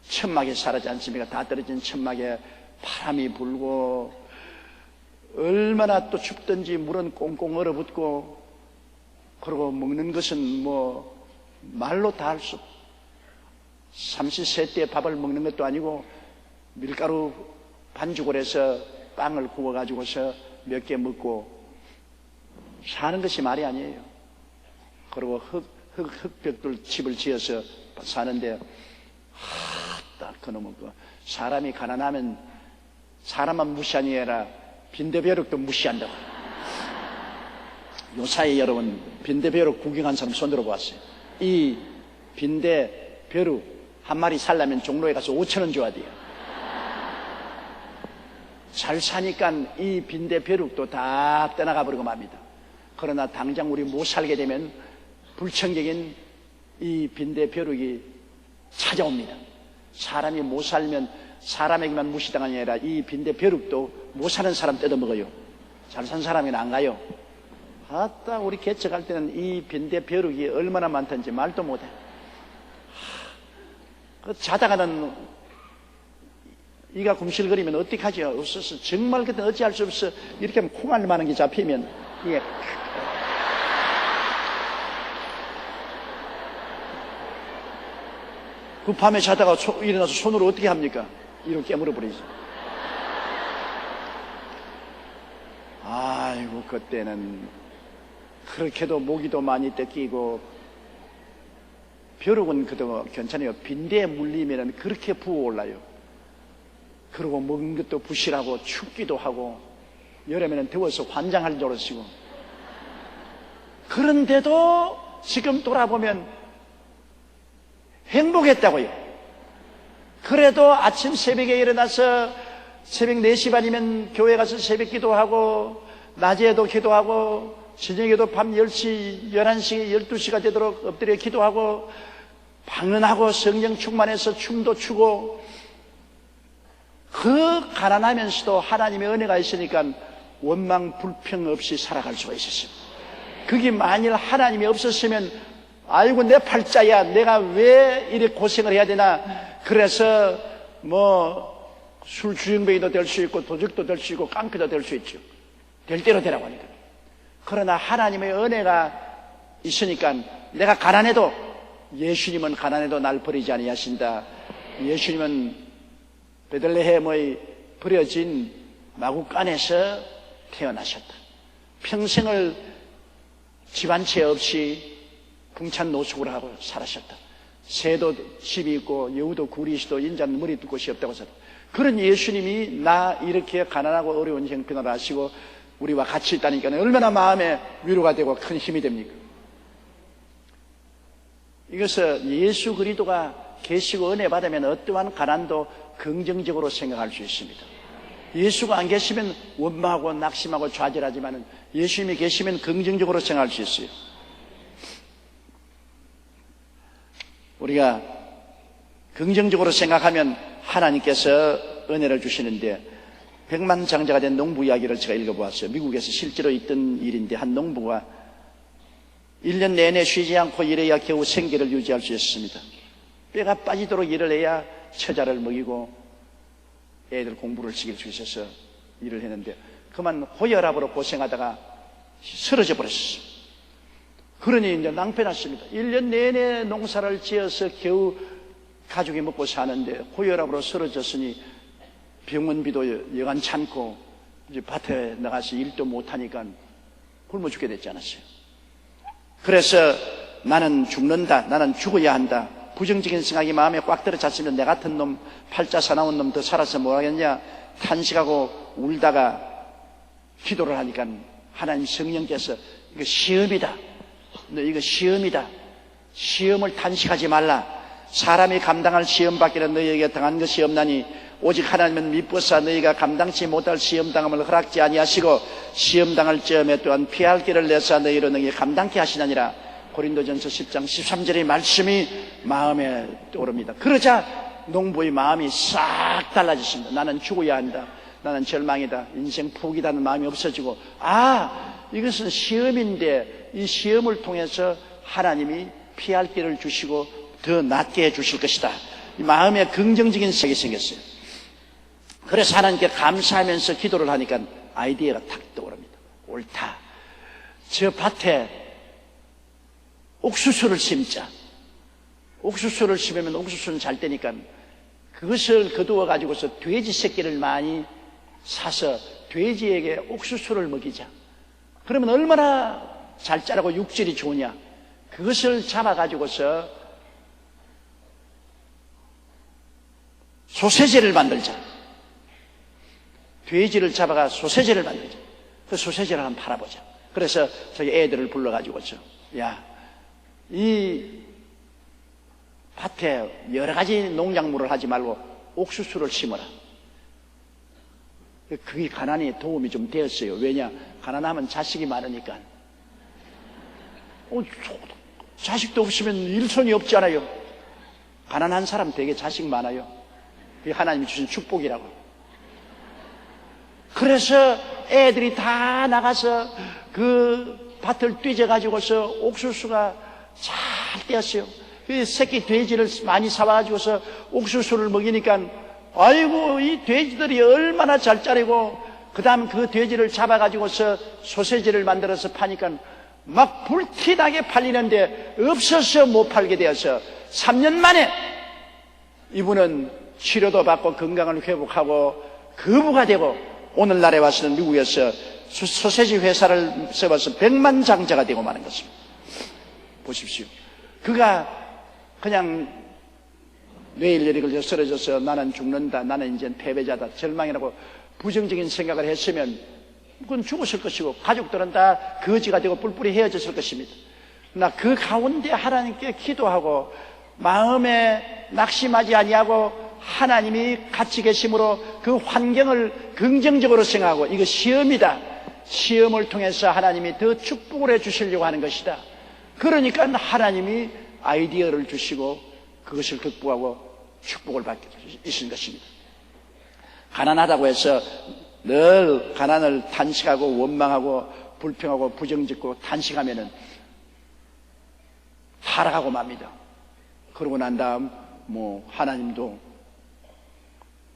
천막에 살았지 않습니까? 다 떨어진 천막에 바람이 불고 얼마나 또 춥든지 물은 꽁꽁 얼어붙고 그리고 먹는 것은 뭐 말로 다 할 수 없고 삼시세끼 밥을 먹는 것도 아니고 밀가루 반죽을 해서 빵을 구워가지고서 몇 개 먹고 사는 것이 말이 아니에요. 그리고 흙벽돌 집을 지어서 사는데 딱 그놈의 사람이 가난하면 사람만 무시하니 아니라 빈대벼룩도 무시한다고. 요사이 여러분 빈대벼룩 구경한 사람 손들어 보았어요. 이 빈대벼룩 한 마리 살려면 종로에 가서 5,000원 줘야 돼요. 잘 사니까 이 빈대벼룩도 다 떠나가 버리고 맙니다. 그러나 당장 우리 못 살게 되면 불청객인 이 빈대벼룩이 찾아옵니다. 사람이 못 살면 사람에게만 무시당하는 게 아니라 이 빈대벼룩도 못 사는 사람 뜯어먹어요. 잘 산 사람은 안 가요. 아따 우리 개척할 때는 이 빈대벼룩이 얼마나 많던지 말도 못해. 자다가는 이가 굶실거리면 어떡하죠? 없어서 정말 그때 어찌할 수 없어. 이렇게 하면 콩알 많은 게 잡히면 이게 그 밤에 자다가 일어나서 손으로 어떻게 합니까? 이렇게 깨물어 버리죠. 아이고 그때는 그렇게도 모기도 많이 뜯기고 벼룩은 그래도 괜찮아요. 빈대에 물리면 그렇게 부어올라요. 그리고 먹는 것도 부실하고 춥기도 하고 여름에는 더워서 환장할 노릇이고 그런데도 지금 돌아보면 행복했다고요. 그래도 아침 새벽에 일어나서 새벽 4시 반이면 교회 가서 새벽 기도하고 낮에도 기도하고 저녁에도 밤 10시, 11시, 12시가 되도록 엎드려 기도하고 방언하고 성령 충만해서 춤도 추고 그 가난하면서도 하나님의 은혜가 있으니까 원망 불평 없이 살아갈 수가 있었어요. 그게 만일 하나님이 없었으면 아이고 내 팔자야, 내가 왜 이렇게 고생을 해야 되나. 그래서 술 주정뱅이도 될 수 있고 도적도 될 수 있고 깡패도 될 수 있죠. 될 대로 되라고 하니까. 그러나 하나님의 은혜가 있으니까 내가 가난해도 예수님은 가난해도 날 버리지 아니하신다. 예수님은 베들레헴의 버려진 마구간에서 태어나셨다. 평생을 집안채 없이 풍찬 노숙을 하고 살았셨다. 새도 집이 있고 여우도 굴이 있어도 인자는 머리 둘 곳이 없다고 했다. 그런 예수님이 나 이렇게 가난하고 어려운 형편을 아시고 우리와 같이 있다니까 얼마나 마음에 위로가 되고 큰 힘이 됩니까? 이것은 예수 그리스도가 계시고 은혜 받으면 어떠한 가난도 긍정적으로 생각할 수 있습니다. 예수가 안 계시면 원망하고 낙심하고 좌절하지만 예수님이 계시면 긍정적으로 생각할 수 있어요. 우리가 긍정적으로 생각하면 하나님께서 은혜를 주시는데, 백만장자가 된 농부 이야기를 제가 읽어보았어요. 미국에서 실제로 있던 일인데, 한 농부가 1년 내내 쉬지 않고 일해야 겨우 생계를 유지할 수 있습니다. 뼈가 빠지도록 일을 해야 처자를 먹이고 애들 공부를 시킬 수 있어서 일을 했는데, 그만 호혈압으로 고생하다가 쓰러져 버렸어요. 그러니 이제 낭패났습니다. 1년 내내 농사를 지어서 겨우 가족이 먹고 사는데 호혈압으로 쓰러졌으니 병원비도 여간치 않고 이제 밭에 나가서 일도 못하니까 굶어 죽게 됐지 않았어요. 그래서 나는 죽는다, 나는 죽어야 한다, 부정적인 생각이 마음에 꽉 들어찼으면 내 같은 놈, 팔자 사나운 놈 더 살아서 뭐 하겠냐 탄식하고 울다가 기도를 하니까 하나님 성령께서 이거 시험이다, 너 이거 시험이다, 시험을 탄식하지 말라, 사람이 감당할 시험밖에는 너희에게 당한 것이 없나니 오직 하나님은 미쁘사 너희가 감당치 못할 시험당함을 허락지 아니하시고 시험당할 즈음에 또한 피할 길을 내사 너희로 너희 감당케 하시나니라. 고린도전서 10장 13절의 말씀이 마음에 떠오릅니다. 그러자 농부의 마음이 싹 달라졌습니다. 나는 죽어야 한다, 나는 절망이다, 인생 포기다는 마음이 없어지고, 이것은 시험인데 이 시험을 통해서 하나님이 피할 길을 주시고 더 낫게 해주실 것이다. 이 마음에 긍정적인 생각이 생겼어요. 그래서 하나님께 감사하면서 기도를 하니까 아이디어가 탁 떠오릅니다. 옳다, 저 밭에 옥수수를 심자. 옥수수를 심으면 옥수수는 잘 되니까 그것을 거두어 가지고서 돼지 새끼를 많이 사서 돼지에게 옥수수를 먹이자. 그러면 얼마나 잘 자라고 육질이 좋으냐. 그것을 잡아 가지고서 소세지를 만들자. 돼지를 잡아가 소세지를 만들자. 그 소세지를 한번 팔아보자. 그래서 저희 애들을 불러가지고서, 야, 이 밭에 여러 가지 농작물을 하지 말고 옥수수를 심어라. 그게 가난에 도움이 좀 되었어요. 왜냐? 가난하면 자식이 많으니까. 자식도 없으면 일손이 없잖아요. 가난한 사람 되게 자식 많아요. 그게 하나님이 주신 축복이라고. 그래서 애들이 다 나가서 그 밭을 뒤져가지고서 옥수수가 잘 떼었어요. 그 새끼 돼지를 많이 사와가지고서 옥수수를 먹이니까 아이고 이 돼지들이 얼마나 잘 자라고, 그 다음 그 돼지를 잡아가지고서 소세지를 만들어서 파니까 막 불티나게 팔리는데 없어서 못 팔게 되어서 3년 만에 이분은 치료도 받고 건강을 회복하고 거부가 되고 오늘날에 와서는 미국에서 소세지 회사를 세워서 백만장자가 되고 마는 것입니다. 보십시오. 그가 그냥 뇌일열이 걸려 쓰러져서 나는 죽는다, 나는 이제 패배자다, 절망이라고 부정적인 생각을 했으면 그건 죽었을 것이고 가족들은 다 거지가 되고 뿔뿔이 헤어졌을 것입니다. 나 그 가운데 하나님께 기도하고 마음에 낙심하지 아니하고 하나님이 같이 계심으로 그 환경을 긍정적으로 생각하고 이거 시험이다, 시험을 통해서 하나님이 더 축복을 해 주시려고 하는 것이다. 그러니까 하나님이 아이디어를 주시고 그것을 극복하고 축복을 받게 되신 것입니다. 가난하다고 해서 늘 가난을 탄식하고 원망하고 불평하고 부정짓고 탄식하면은 타락하고 맙니다. 그러고 난 다음 하나님도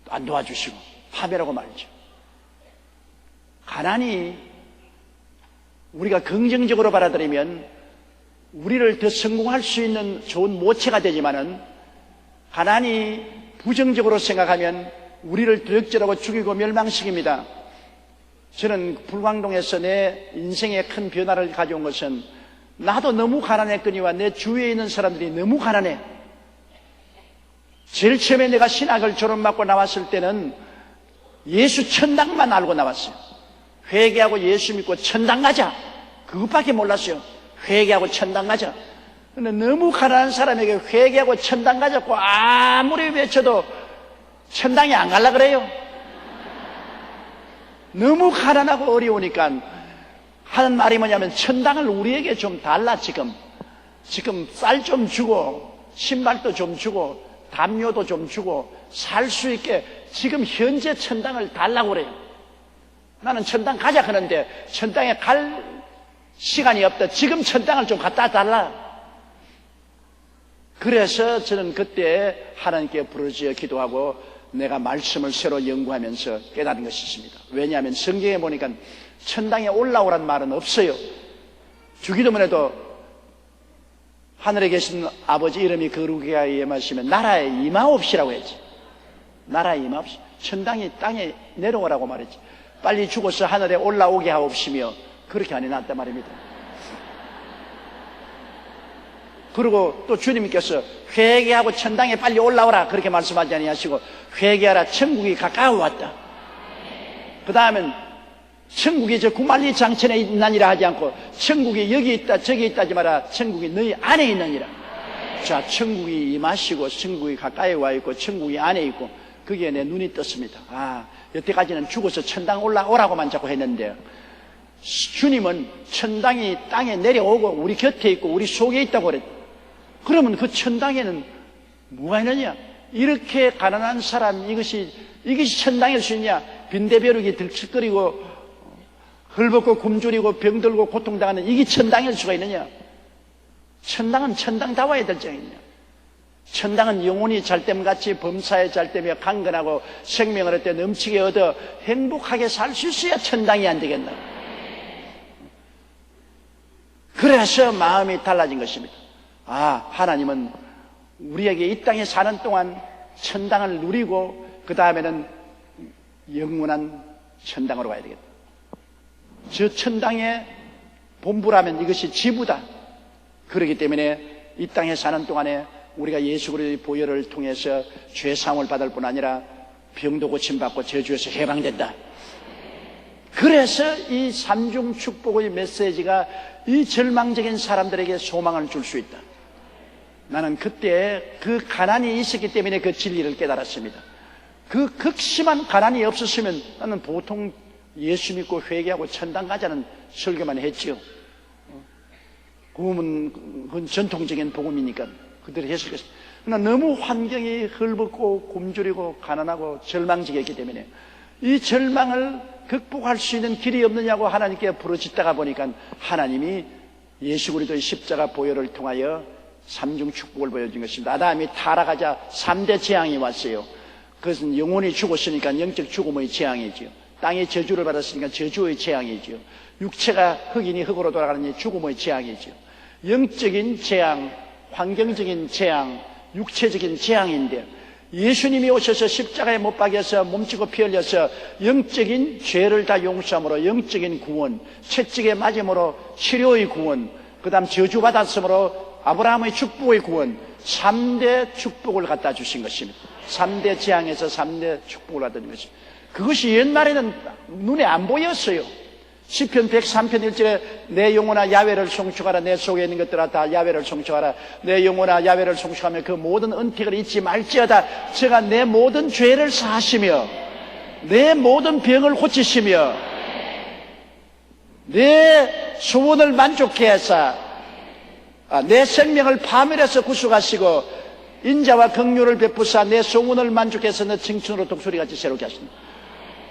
안 도와주시고 파멸하고 말이죠. 가난이 우리가 긍정적으로 받아들이면 우리를 더 성공할 수 있는 좋은 모체가 되지만은, 가난이 부정적으로 생각하면 우리를 도적질하고 죽이고 멸망시킵니다. 저는 불광동에서 내 인생의 큰 변화를 가져온 것은, 나도 너무 가난했거니와 내 주위에 있는 사람들이 너무 가난해. 제일 처음에 내가 신학을 졸업받고 나왔을 때는 예수 천당만 알고 나왔어요. 회개하고 예수 믿고 천당 가자, 그것밖에 몰랐어요. 회개하고 천당 가자. 근데 너무 가난한 사람에게 회개하고 천당 가자고 아무리 외쳐도 천당에 안 갈라 그래요. 너무 가난하고 어려우니까 하는 말이 뭐냐면, 천당을 우리에게 좀 달라. 지금 쌀 좀 주고 신발도 좀 주고 담요도 좀 주고 살 수 있게 지금 현재 천당을 달라고 그래요. 나는 천당 가자 하는데 천당에 갈 시간이 없다. 지금 천당을 좀 갖다 달라. 그래서 저는 그때 하나님께 부르짖어 기도하고 내가 말씀을 새로 연구하면서 깨달은 것이 있습니다. 왜냐하면 성경에 보니까 천당에 올라오란 말은 없어요. 주기도문에도 하늘에 계신 아버지 이름이 거룩하게 하여 임하시면 나라에 임하옵시라고 했지. 나라에 임하옵시. 천당이 땅에 내려오라고 말했지. 빨리 죽어서 하늘에 올라오게 하옵시며 그렇게 안 해놨단 말입니다. 그리고 또 주님께서 회개하고 천당에 빨리 올라오라 그렇게 말씀하지 아니하시고, 회개하라 천국이 가까워 왔다. 그 다음엔 천국이 저 구만리 장천에 있나니라 하지 않고, 천국이 여기 있다 저기 있다 하지 마라. 천국이 너희 안에 있느니라. 자, 천국이 임하시고 천국이 가까이 와 있고 천국이 안에 있고, 거기에 내 눈이 떴습니다. 여태까지는 죽어서 천당 올라오라고만 자꾸 했는데, 주님은 천당이 땅에 내려오고 우리 곁에 있고 우리 속에 있다고 그랬다. 그러면 그 천당에는 뭐가 있느냐? 이렇게 가난한 사람, 이것이 천당일 수 있냐? 빈대벼룩이 들썩거리고 헐벗고 굶주리고 병들고 고통당하는 이게 천당일 수가 있느냐? 천당은 천당다워야 될 정이냐? 천당은 영혼이 잘됨같이 범사에 잘되며 강건하고 생명을 얻되 넘치게 얻어 행복하게 살 수 있어야 천당이 안 되겠나? 그래서 마음이 달라진 것입니다. 하나님은 우리에게 이 땅에 사는 동안 천당을 누리고 그 다음에는 영원한 천당으로 가야 되겠다. 저 천당의 본부라면 이것이 지부다. 그렇기 때문에 이 땅에 사는 동안에 우리가 예수 그리스도의 보혈을 통해서 죄사함을 받을 뿐 아니라 병도 고침받고 저주에서 해방된다. 그래서 이 삼중 축복의 메시지가 이 절망적인 사람들에게 소망을 줄 수 있다. 나는 그때 그 가난이 있었기 때문에 그 진리를 깨달았습니다. 그 극심한 가난이 없었으면 나는 보통 예수 믿고 회개하고 천당 가자는 설교만 했지요. 그건 전통적인 복음이니까 그대로 했을 것입니다. 그러나 너무 환경이 헐벗고 굶주리고 가난하고 절망적이었기 때문에 이 절망을 극복할 수 있는 길이 없느냐고 하나님께 부르짖다가 보니까 하나님이 예수 그리스도의 십자가 보혈을 통하여 삼중 축복을 보여준 것입니다. 아담이 타락하자 3대 재앙이 왔어요. 그것은 영혼이 죽었으니까 영적 죽음의 재앙이지요. 땅이 저주를 받았으니까 저주의 재앙이지요. 육체가 흑인이 흑으로 돌아가는 죽음의 재앙이지요. 영적인 재앙, 환경적인 재앙, 육체적인 재앙인데, 예수님이 오셔서 십자가에 못 박여서 몸치고 피 흘려서 영적인 죄를 다 용서함으로 영적인 구원, 채찍에 맞음으로 치료의 구원, 그 다음 저주받았으므로 아브라함의 축복의 구원, 3대 축복을 갖다 주신 것입니다. 3대 재앙에서 3대 축복을 갖다 준 것입니다. 그것이 옛날에는 눈에 안 보였어요. 시편 103편 1절에 내 영혼아 야훼를 송축하라. 내 속에 있는 것들아 다 야훼를 송축하라. 내 영혼아 야훼를 송축하며 그 모든 은택을 잊지 말지어다. 제가 내 모든 죄를 사하시며 내 모든 병을 고치시며 내 소원을 만족해 하사 내 생명을 파멸해서 구속하시고 인자와 긍휼을 베푸사 내 소원을 만족해서 내 청춘으로 독수리같이 새롭게 하신다.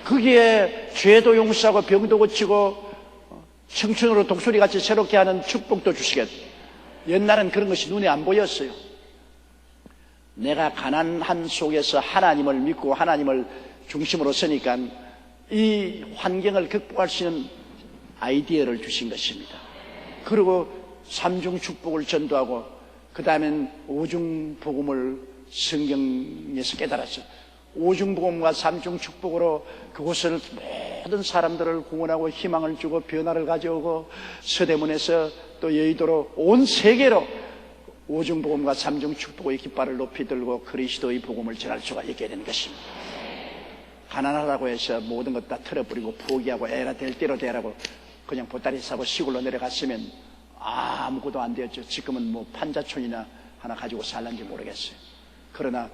거기에 죄도 용서하고 병도 고치고 청춘으로 독수리같이 새롭게 하는 축복도 주시겠다. 옛날엔 그런 것이 눈에 안 보였어요. 내가 가난한 속에서 하나님을 믿고 하나님을 중심으로 서니까 이 환경을 극복할 수 있는 아이디어를 주신 것입니다. 그리고 삼중 축복을 전도하고 그 다음엔 오중 복음을 성경에서 깨달았어요. 오중 복음과 삼중 축복으로 그곳을 모든 사람들을 구원하고 희망을 주고 변화를 가져오고 서대문에서 또 여의도로 온 세계로 오중 복음과 삼중 축복의 깃발을 높이 들고 그리스도의 복음을 전할 수가 있게 되는 것입니다. 가난하다고 해서 모든 것 다 털어버리고 포기하고 애가 될 대로 되라고 그냥 보따리 싸고 시골로 내려갔으면 아무것도 안 되었죠. 지금은 뭐 판자촌이나 하나 가지고 살는지 모르겠어요. 그러나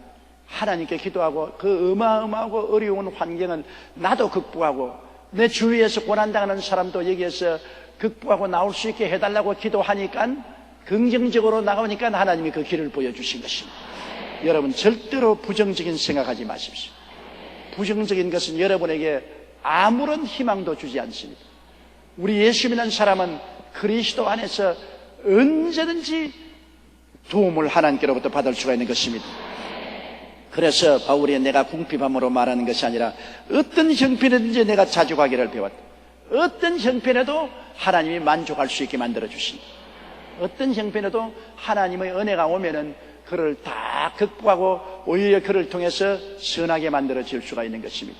하나님께 기도하고 그 어마어마하고 어려운 환경은 나도 극복하고 내 주위에서 고난당하는 사람도 여기에서 극복하고 나올 수 있게 해달라고 기도하니까 긍정적으로 나오니까 하나님이 그 길을 보여주신 것입니다. 여러분 절대로 부정적인 생각하지 마십시오. 부정적인 것은 여러분에게 아무런 희망도 주지 않습니다. 우리 예수 믿는 사람은 그리스도 안에서 언제든지 도움을 하나님께로부터 받을 수가 있는 것입니다. 그래서 바울이 내가 궁핍함으로 말하는 것이 아니라 어떤 형편이든지 내가 자족하기를 배웠다. 어떤 형편에도 하나님이 만족할 수 있게 만들어 주신다. 어떤 형편에도 하나님의 은혜가 오면은 그를 다 극복하고 오히려 그를 통해서 선하게 만들어질 수가 있는 것입니다.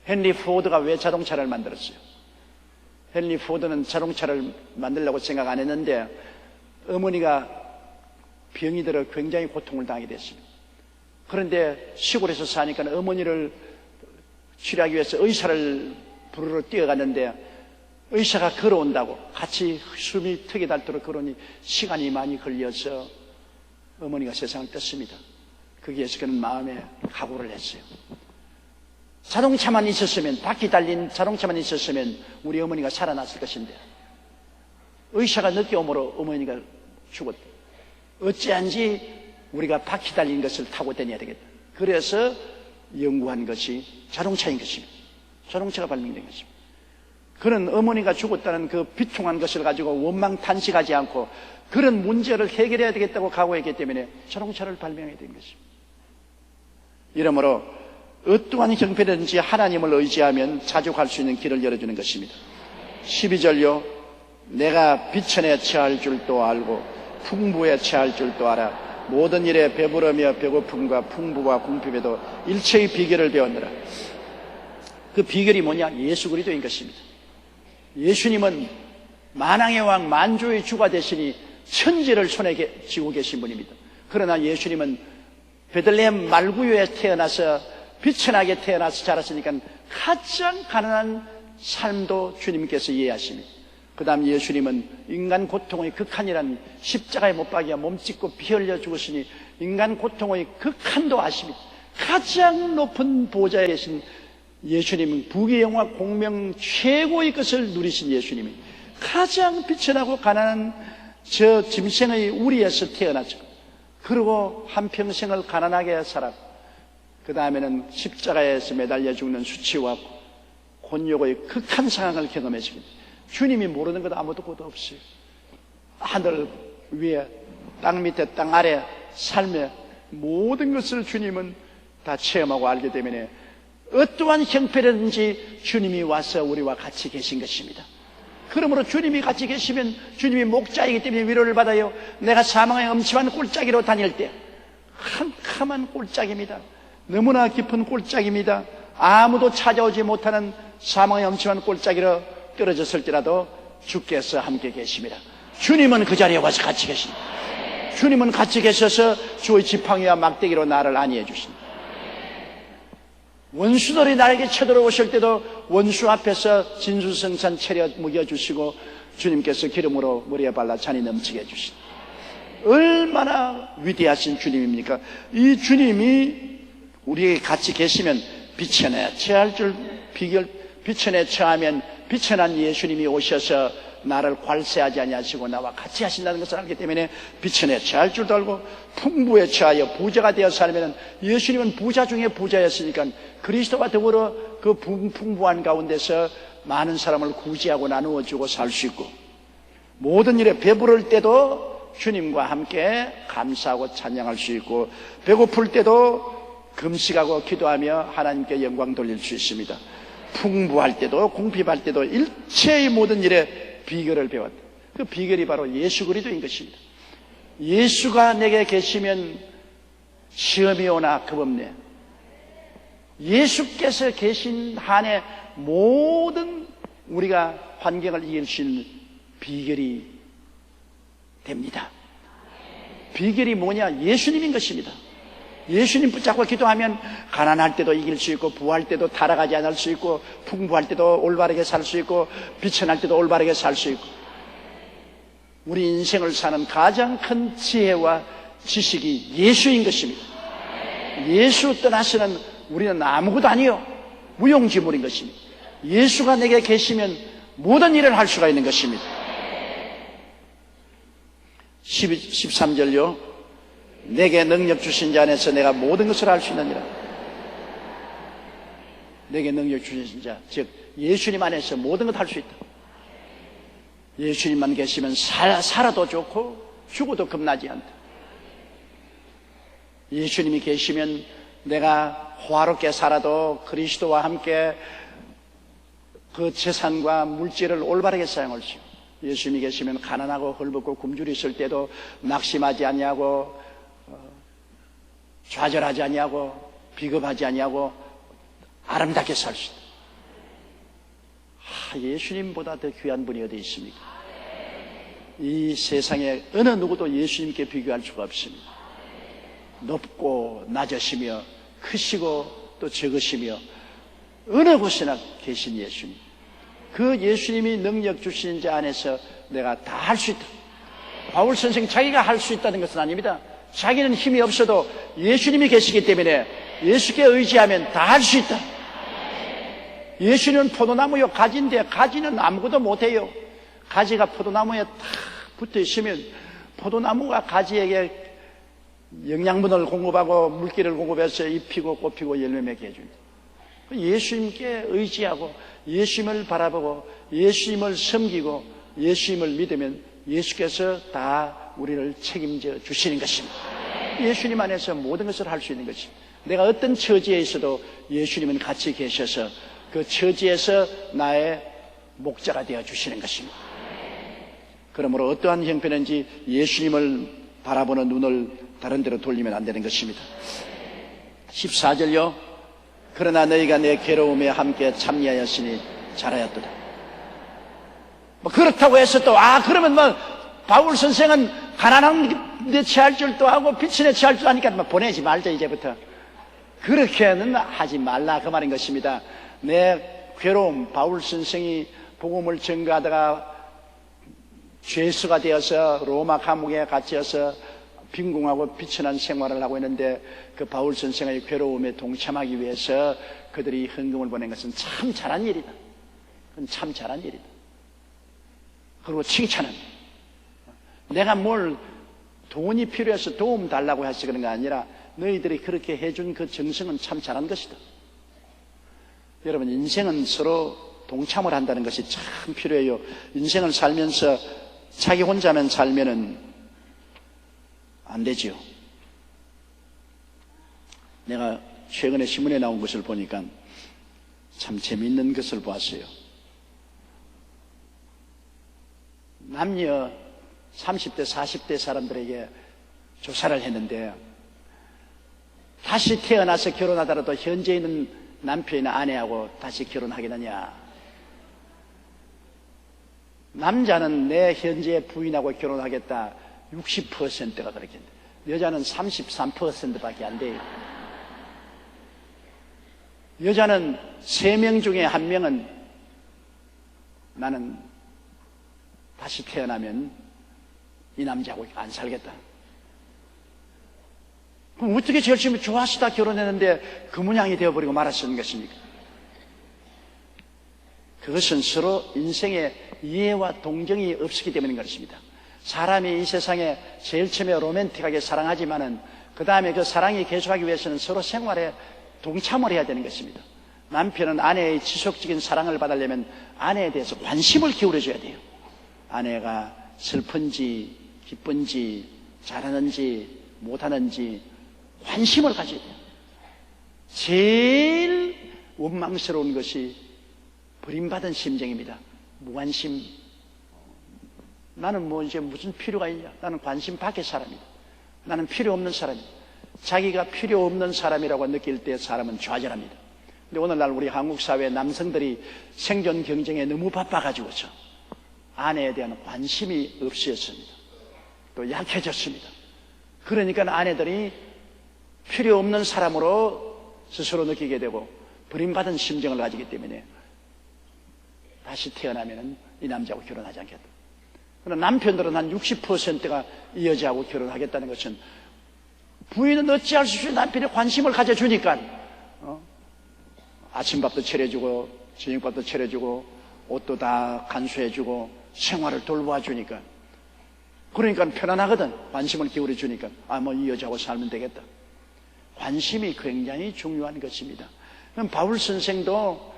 헨리 포드가 왜 자동차를 만들었어요? 헨리 포드는 자동차를 만들려고 생각 안 했는데 어머니가 병이 들어 굉장히 고통을 당하게 됐습니다. 그런데 시골에서 사니까 어머니를 치료하기 위해서 의사를 부르러 뛰어갔는데 의사가 걸어온다고 같이 숨이 턱에 닳도록 걸어오니 시간이 많이 걸려서 어머니가 세상을 떴습니다. 거기에서 그는 마음에 각오를 했어요. 자동차만 있었으면, 바퀴 달린 자동차만 있었으면 우리 어머니가 살아났을 것인데 의사가 늦게 오므로 어머니가 죽었다. 어찌한지 우리가 바퀴 달린 것을 타고 다녀야 되겠다. 그래서 연구한 것이 자동차인 것입니다. 자동차가 발명된 것입니다. 그는 어머니가 죽었다는 그 비통한 것을 가지고 원망 탄식하지 않고 그런 문제를 해결해야 되겠다고 각오했기 때문에 자동차를 발명해야 된 것입니다. 이러므로 어떠한 형편이든지 하나님을 의지하면 자족할 수 있는 길을 열어주는 것입니다. 12절요. 내가 비천에 처할 줄도 알고 풍부에 처할 줄도 알아. 모든 일에 배부르며 배고픔과 풍부와 궁핍에도 일체의 비결을 배웠느라. 그 비결이 뭐냐? 예수 그리스도인 것입니다. 예수님은 만왕의 왕 만주의 주가 되시니 천지를 손에 쥐고 계신 분입니다. 그러나 예수님은 베들레헴 말구유에 태어나서 비천하게 태어나서 자랐으니까 가장 가난한 삶도 주님께서 이해하십니다. 그 다음 예수님은 인간 고통의 극한이란 십자가에 못 박여 몸 찢고 피 흘려 죽으시니 인간 고통의 극한도 아십니다. 가장 높은 보좌에 계신 예수님은 부귀영화 공명 최고의 것을 누리신 예수님이 가장 비천하고 가난한 저 짐승의 우리에서 태어났죠. 그리고 한평생을 가난하게 살았고 그 다음에는 십자가에서 매달려 죽는 수치와 곤욕의 극한 상황을 경험했습니다. 주님이 모르는 것 아무도 없어요. 하늘 위에 땅 밑에 땅 아래 삶의 모든 것을 주님은 다 체험하고 알기 때문에 어떠한 형편이든지 주님이 와서 우리와 같이 계신 것입니다. 그러므로 주님이 같이 계시면 주님이 목자이기 때문에 위로를 받아요. 내가 사망의 엄침한 꼴짜기로 다닐 때 캄캄한 꼴짜기입니다. 너무나 깊은 꼴짜기입니다. 아무도 찾아오지 못하는 사망의 엄침한 꼴짜기로 떨어졌을지라도 주께서 함께 계십니다. 주님은 그 자리에 와서 같이 계십니다. 주님은 같이 계셔서 주의 지팡이와 막대기로 나를 안위해 주십니다. 원수들이 나에게 쳐들어오실 때도 원수 앞에서 진수성찬 차려 먹여주시고 주님께서 기름으로 머리에 발라 잔이 넘치게 해주십니다. 얼마나 위대하신 주님입니까? 이 주님이 우리에게 같이 계시면 비천에 처할 줄 비결, 비천에 처하면 비천한 예수님이 오셔서 나를 괄세하지 아니하시고 나와 같이 하신다는 것을 알기 때문에 빛에 처할 줄도 알고 풍부에 처하여 부자가 되어 살면, 예수님은 부자 중에 부자였으니까 그리스도와 더불어 그 풍부한 가운데서 많은 사람을 구제하고 나누어주고 살 수 있고, 모든 일에 배부를 때도 주님과 함께 감사하고 찬양할 수 있고, 배고플 때도 금식하고 기도하며 하나님께 영광 돌릴 수 있습니다. 풍부할 때도 궁핍할 때도 일체의 모든 일에 비결을 배웠다. 그 비결이 바로 예수 그리스도인 것입니다. 예수가 내게 계시면 시험이 오나 겁없네. 예수께서 계신 한에 모든 우리가 환경을 이길 수 있는 비결이 됩니다. 비결이 뭐냐? 예수님인 것입니다. 예수님 붙잡고 기도하면 가난할 때도 이길 수 있고, 부할 때도 타락하지 않을 수 있고, 풍부할 때도 올바르게 살 수 있고, 비천할 때도 올바르게 살 수 있고, 우리 인생을 사는 가장 큰 지혜와 지식이 예수인 것입니다. 예수 떠나서는 우리는 아무것도 아니요, 무용지물인 것입니다. 예수가 내게 계시면 모든 일을 할 수가 있는 것입니다. 13절요. 내게 능력 주신 자 안에서 내가 모든 것을 할 수 있느니라. 내게 능력 주신 자, 즉 예수님 안에서 모든 것 할 수 있다. 예수님만 계시면 살아도 좋고 죽어도 겁나지 않다. 예수님이 계시면 내가 호화롭게 살아도 그리스도와 함께 그 재산과 물질을 올바르게 사용할 수 있고, 예수님이 계시면 가난하고 헐벗고 굶주려 있을 때도 낙심하지 아니하고 좌절하지 아니하고 비겁하지 아니하고 아름답게 살 수 있다. 예수님보다 더 귀한 분이 어디 있습니까? 이 세상에 어느 누구도 예수님께 비교할 수가 없습니다. 높고 낮으시며 크시고 또 적으시며 어느 곳에나 계신 예수님, 그 예수님이 능력 주신 자 안에서 내가 다 할 수 있다. 바울 선생 자기가 할 수 있다는 것은 아닙니다. 자기는 힘이 없어도 예수님이 계시기 때문에 예수께 의지하면 다 할 수 있다. 예수님은 포도나무요 가지인데 가지는 아무것도 못해요. 가지가 포도나무에 탁 붙어 있으면 포도나무가 가지에게 영양분을 공급하고 물기를 공급해서 잎이고 꽃피고 열매 맺게 해줍니다. 예수님께 의지하고 예수님을 바라보고 예수님을 섬기고 예수님을 믿으면 예수께서 다 우리를 책임져 주시는 것입니다. 예수님 안에서 모든 것을 할 수 있는 것입니다. 내가 어떤 처지에 있어도 예수님은 같이 계셔서 그 처지에서 나의 목자가 되어 주시는 것입니다. 그러므로 어떠한 형편인지 예수님을 바라보는 눈을 다른 데로 돌리면 안 되는 것입니다. 14절요. 그러나 너희가 내 괴로움에 함께 참여하였으니 잘하였도다. 그렇다고 해서 또 그러면 바울 선생은 가난한 데 취할 줄도 하고 빛에 취할 줄 아니까 보내지 말자 이제부터. 그렇게는 하지 말라 그 말인 것입니다. 내 괴로움, 바울 선생이 복음을 전가하다가 죄수가 되어서 로마 감옥에 갇혀서 빈궁하고 비천한 생활을 하고 있는데 그 바울 선생의 괴로움에 동참하기 위해서 그들이 헌금을 보낸 것은 참 잘한 일이다. 그건 참 잘한 일이다. 그리고 칭찬은 내가 뭘 돈이 필요해서 도움 달라고 해서 그런 게 아니라 너희들이 그렇게 해준 그 정성은 참 잘한 것이다. 여러분, 인생은 서로 동참을 한다는 것이 참 필요해요. 인생을 살면서 자기 혼자만 살면은 안 되지요. 내가 최근에 신문에 나온 것을 보니까 참 재미있는 것을 보았어요. 남녀 30대, 40대 사람들에게 조사를 했는데 다시 태어나서 결혼하더라도 현재 있는 남편이나 아내하고 다시 결혼하겠느냐. 남자는 내 현재 부인하고 결혼하겠다 60%가 그렇게 했는데 여자는 33%밖에 안 돼요. 여자는 3명 중에 1명은 나는 다시 태어나면 이 남자하고 안 살겠다. 그럼 어떻게 열심히 좋아하시다 결혼했는데 그 모양이 되어버리고 말았는 것입니까? 그것은 서로 인생의 이해와 동정이 없었기 때문인 것입니다. 사람이 이 세상에 제일 처음에 로맨틱하게 사랑하지만은 그 다음에 그 사랑이 계속하기 위해서는 서로 생활에 동참을 해야 되는 것입니다. 남편은 아내의 지속적인 사랑을 받으려면 아내에 대해서 관심을 기울여줘야 돼요. 아내가 슬픈지 기쁜지 잘하는지 못하는지 관심을 가져야 돼요. 제일 원망스러운 것이 버림받은 심정입니다. 무관심. 나는 뭐 이제 무슨 필요가 있냐. 나는 관심 밖의 사람이다. 나는 필요 없는 사람이다. 자기가 필요 없는 사람이라고 느낄 때 사람은 좌절합니다. 근데 오늘날 우리 한국 사회 남성들이 생존 경쟁에 너무 바빠가지고서 아내에 대한 관심이 없어졌습니다. 또 약해졌습니다. 그러니까 아내들이 필요 없는 사람으로 스스로 느끼게 되고 버림받은 심정을 가지기 때문에 다시 태어나면 이 남자하고 결혼하지 않겠다. 그러나 남편들은 한 60%가 이 여자하고 결혼하겠다는 것은 부인은 어찌할 수 없이 남편의 관심을 가져주니까 아침밥도 차려주고 저녁밥도 차려주고 옷도 다 간수해주고 생활을 돌봐주니까 그러니까 편안하거든. 관심을 기울여주니까 뭐 이 여자하고 살면 되겠다. 관심이 굉장히 중요한 것입니다. 그럼 바울 선생도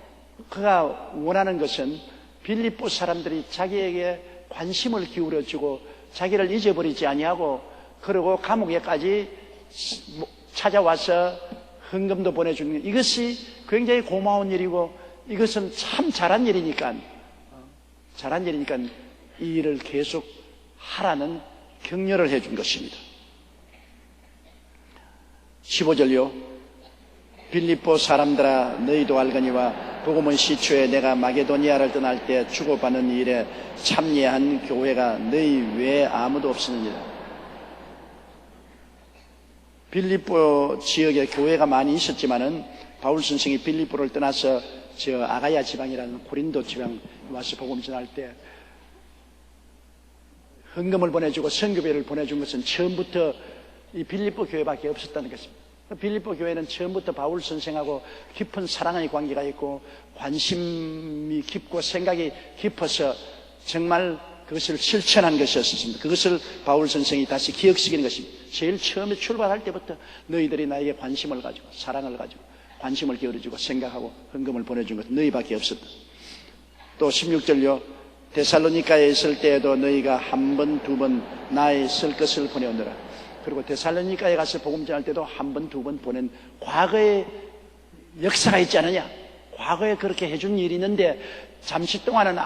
그가 원하는 것은 빌립보 사람들이 자기에게 관심을 기울여주고 자기를 잊어버리지 아니하고 그리고 감옥에까지 찾아와서 헌금도 보내주는 이것이 굉장히 고마운 일이고 이것은 참 잘한 일이니까 이 일을 계속 하라는 격려를 해준 것입니다. 15절요. 빌립보 사람들아 너희도 알거니와 복음은 시초에 내가 마게도니아를 떠날 때 주고받는 일에 참여한 교회가 너희 외에 아무도 없었느니라. 빌립보 지역에 교회가 많이 있었지만은 바울 선생이 빌립보를 떠나서 저 아가야 지방이라는 고린도 지방 와서 복음 전할 때 헌금을 보내주고 선교비를 보내준 것은 처음부터 이 빌립보 교회밖에 없었다는 것입니다. 빌립보 교회는 처음부터 바울 선생하고 깊은 사랑의 관계가 있고 관심이 깊고 생각이 깊어서 정말 그것을 실천한 것이었습니다. 그것을 바울 선생이 다시 기억시키는 것입니다. 제일 처음에 출발할 때부터 너희들이 나에게 관심을 가지고 사랑을 가지고 관심을 기울여주고 생각하고 헌금을 보내준 것은 너희밖에 없었다. 또 16절요. 데살로니가에 있을 때에도 너희가 한 번, 두 번 나의 쓸 것을 보내오느라. 그리고 데살로니가에 가서 복음 전할 때도 한 번, 두 번 보낸 과거의 역사가 있지 않느냐. 과거에 그렇게 해준 일이 있는데 잠시 동안은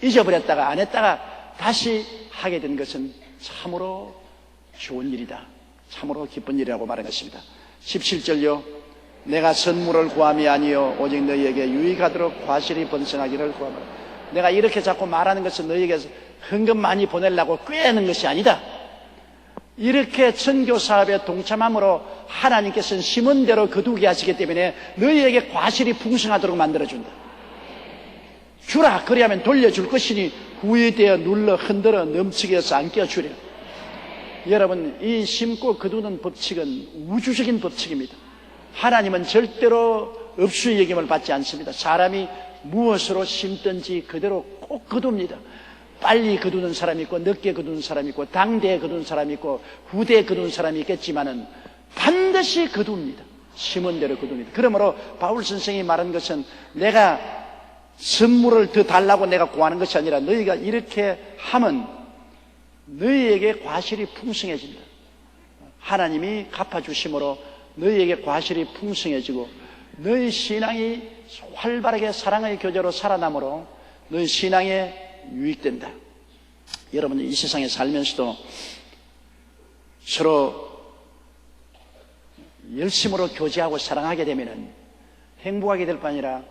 잊어버렸다가 안 했다가 다시 하게 된 것은 참으로 좋은 일이다. 참으로 기쁜 일이라고 말한 것입니다. 17절요. 내가 선물을 구함이 아니요 오직 너희에게 유익하도록 과실이 번성하기를 구하노라. 내가 이렇게 자꾸 말하는 것은 너희에게 헌금 많이 보내려고 꾀는 것이 아니다. 이렇게 선교 사업에 동참함으로 하나님께서는 심은 대로 거두게 하시기 때문에 너희에게 과실이 풍성하도록 만들어준다. 주라 그리하면 돌려줄 것이니 후회되어 눌러 흔들어 넘치게 해서 안 껴주려. 여러분 이 심고 거두는 법칙은 우주적인 법칙입니다. 하나님은 절대로 업수의 여김을 받지 않습니다. 사람이 무엇으로 심든지 그대로 꼭 거둡니다. 빨리 거두는 사람이 있고 늦게 거두는 사람이 있고 당대에 거두는 사람이 있고 후대에 거두는 사람이 있겠지만은 반드시 거둡니다. 심은 대로 거둡니다. 그러므로 바울 선생이 말한 것은 내가 선물을 더 달라고 내가 구하는 것이 아니라 너희가 이렇게 하면 너희에게 과실이 풍성해진다. 하나님이 갚아주심으로 너희에게 과실이 풍성해지고 너희 신앙이 활발하게 사랑의 교제로 살아남으로 너희 신앙에 유익된다. 여러분 이 세상에 살면서도 서로 열심으로 교제하고 사랑하게 되면 행복하게 될 뿐 아니라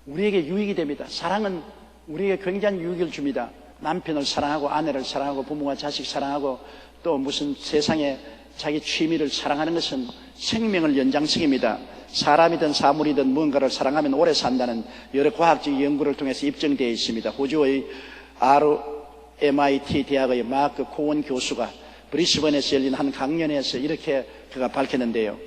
우리에게 유익이 됩니다. 사랑은 우리에게 굉장한 유익을 줍니다. 남편을 사랑하고 아내를 사랑하고 부모와 자식 사랑하고 또 무슨 세상에 자기 취미를 사랑하는 것은 생명을 연장시킵니다. 사람이든 사물이든 무언가를 사랑하면 오래 산다는 여러 과학적 연구를 통해서 입증되어 있습니다. 호주의 RMIT 대학의 마크 코원 교수가 브리스번에서 열린 한 강연에서 이렇게 그가 밝혔는데요.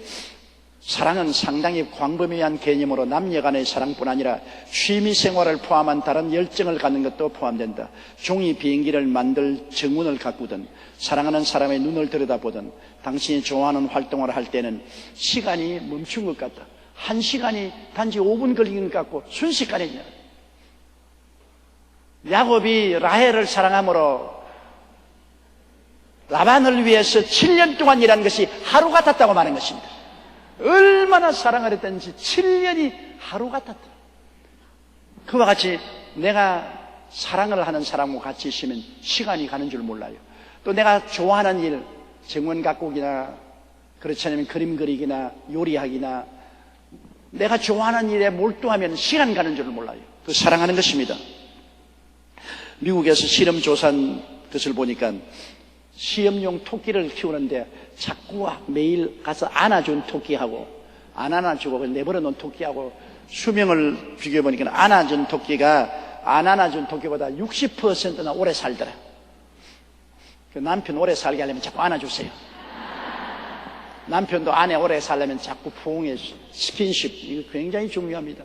사랑은 상당히 광범위한 개념으로 남녀 간의 사랑뿐 아니라 취미 생활을 포함한 다른 열정을 갖는 것도 포함된다. 종이 비행기를 만들 정운을 가꾸든 사랑하는 사람의 눈을 들여다보든 당신이 좋아하는 활동을 할 때는 시간이 멈춘 것 같다. 한 시간이 단지 5분 걸린 것 같고 순식간이냐. 야곱이 라헬을 사랑함으로 라반을 위해서 7년 동안 일한 것이 하루 같았다고 말한 것입니다. 얼마나 사랑을 했던지 7년이 하루 같았다. 그와 같이 내가 사랑을 하는 사람과 같이 있으면 시간이 가는 줄 몰라요. 또 내가 좋아하는 일, 정원 가꾸기나 그렇지 않으면 그림 그리기나 요리하기나 내가 좋아하는 일에 몰두하면 시간 가는 줄 몰라요. 그 사랑하는 것입니다. 미국에서 실험 조사한 것을 보니까 시험용 토끼를 키우는데 자꾸 매일 가서 안아준 토끼하고 안 안아주고 내버려 놓은 토끼하고 수명을 비교해 보니까 안아준 토끼가 안 안아준 토끼보다 60%나 오래 살더라. 그 남편 오래 살게 하려면 자꾸 안아주세요. 남편도 아내 오래 살려면 자꾸 부엉해 스킨십, 이거 굉장히 중요합니다.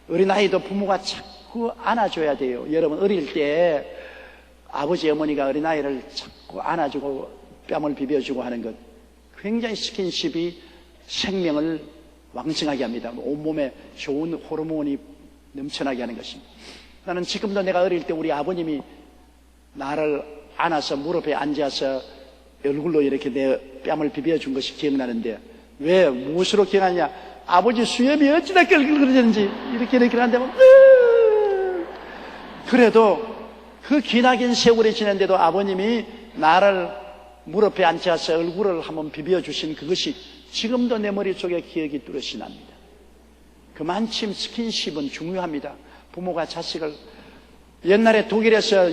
어린아이도 부모가 자꾸 안아줘야 돼요. 여러분 어릴 때 아버지 어머니가 어린아이를 자꾸 안아주고 뺨을 비벼주고 하는 것, 굉장히 스킨십이 생명을 왕성하게 합니다. 온몸에 좋은 호르몬이 넘쳐나게 하는 것입니다. 나는 지금도 내가 어릴 때 우리 아버님이 나를 안아서 무릎에 앉아서 얼굴로 이렇게 내 뺨을 비벼준 것이 기억나는데, 왜 무엇으로 기억하냐? 아버지 수염이 어찌나 끌끌거리는지 이렇게 하는데 그래도 그 기나긴 세월이 지났는데도 아버님이 나를 무릎에 앉아서 얼굴을 한번 비벼주신 그것이 지금도 내 머릿속에 기억이 뚜렷이 납니다. 그만큼 스킨십은 중요합니다. 부모가 자식을, 옛날에 독일에서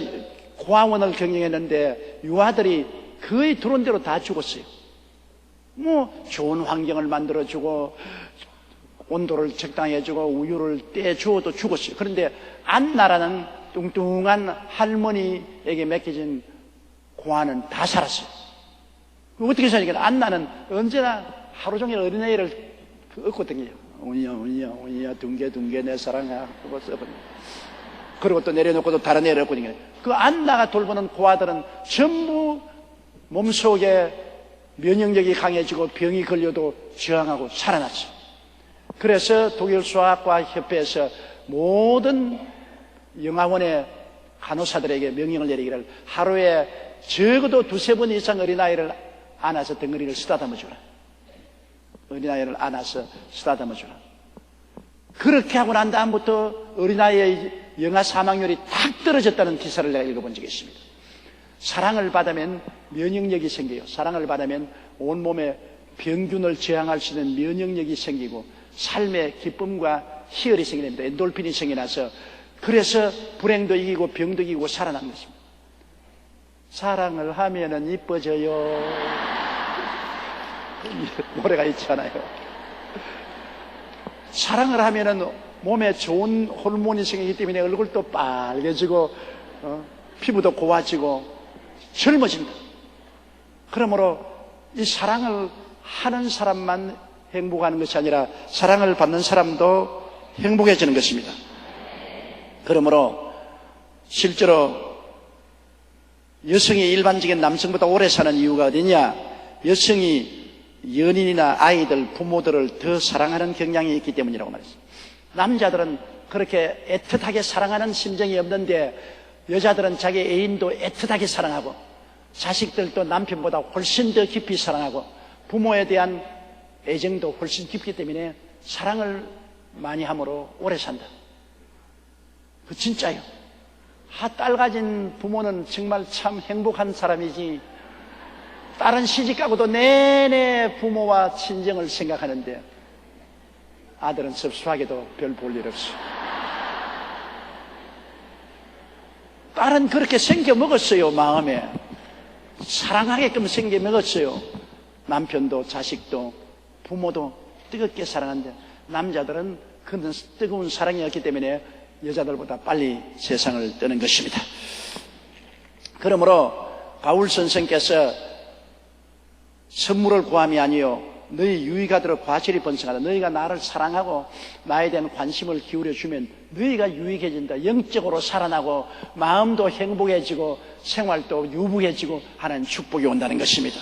고아원을 경영했는데 유아들이 거의 들어온 대로 다 죽었어요. 좋은 환경을 만들어주고 온도를 적당히 해주고 우유를 떼주어도 죽었어요. 그런데 안나라는 뚱뚱한 할머니에게 맡겨진 고아는 다 살았어요. 어떻게 사니까 안나는 언제나 하루 종일 어린애를 얻고 다녀요. 운이야 둥개 내 사랑아. 그거 써버려. 그리고 또 내려놓고 또 다른 애를 얻고 다녀요. 그 안나가 돌보는 고아들은 전부 몸속에 면역력이 강해지고 병이 걸려도 저항하고 살아났어요. 그래서 독일 소아과 협회에서 모든 영아원의 간호사들에게 명령을 내리기를 하루에 적어도 2-3번 이상 어린아이를 안아서 덩어리를 쓰다듬어주라. 어린아이를 안아서 쓰다듬어주라. 그렇게 하고 난 다음부터 어린아이의 영아 사망률이 탁 떨어졌다는 기사를 내가 읽어본 적이 있습니다. 사랑을 받으면 면역력이 생겨요. 사랑을 받으면 온몸에 병균을 저항할 수 있는 면역력이 생기고 삶의 기쁨과 희열이 생깁니다. 엔돌핀이 생겨나서, 그래서 불행도 이기고 병도 이기고 살아난 것입니다. 사랑을 하면은 이뻐져요. 노래가 있잖아요. 사랑을 하면은 몸에 좋은 호르몬이 생기기 때문에 얼굴도 빨개지고 피부도 고와지고 젊어진다. 그러므로 이 사랑을 하는 사람만 행복하는 것이 아니라 사랑을 받는 사람도 행복해지는 것입니다. 그러므로 실제로 여성이 일반적인 남성보다 오래 사는 이유가 어디냐? 여성이 연인이나 아이들, 부모들을 더 사랑하는 경향이 있기 때문이라고 말했습니다. 남자들은 그렇게 애틋하게 사랑하는 심정이 없는데 여자들은 자기 애인도 애틋하게 사랑하고 자식들도 남편보다 훨씬 더 깊이 사랑하고 부모에 대한 애정도 훨씬 깊기 때문에 사랑을 많이 함으로 오래 산다. 그 진짜요. 딸 가진 부모는 정말 참 행복한 사람이지, 딸은 시집가고도 내내 부모와 친정을 생각하는데 아들은 섭섭하게도 별 볼 일 없어. 딸은 그렇게 생겨 먹었어요. 마음에 사랑하게끔 생겨 먹었어요. 남편도 자식도 부모도 뜨겁게 사랑하는데 남자들은 그런 뜨거운 사랑이 없기 때문에 여자들보다 빨리 세상을 떠는 것입니다. 그러므로 바울 선생께서 선물을 구함이 아니요 너희 유익하도록 과실이 번성하다. 너희가 나를 사랑하고 나에 대한 관심을 기울여주면 너희가 유익해진다. 영적으로 살아나고 마음도 행복해지고 생활도 유복해지고 하는 축복이 온다는 것입니다.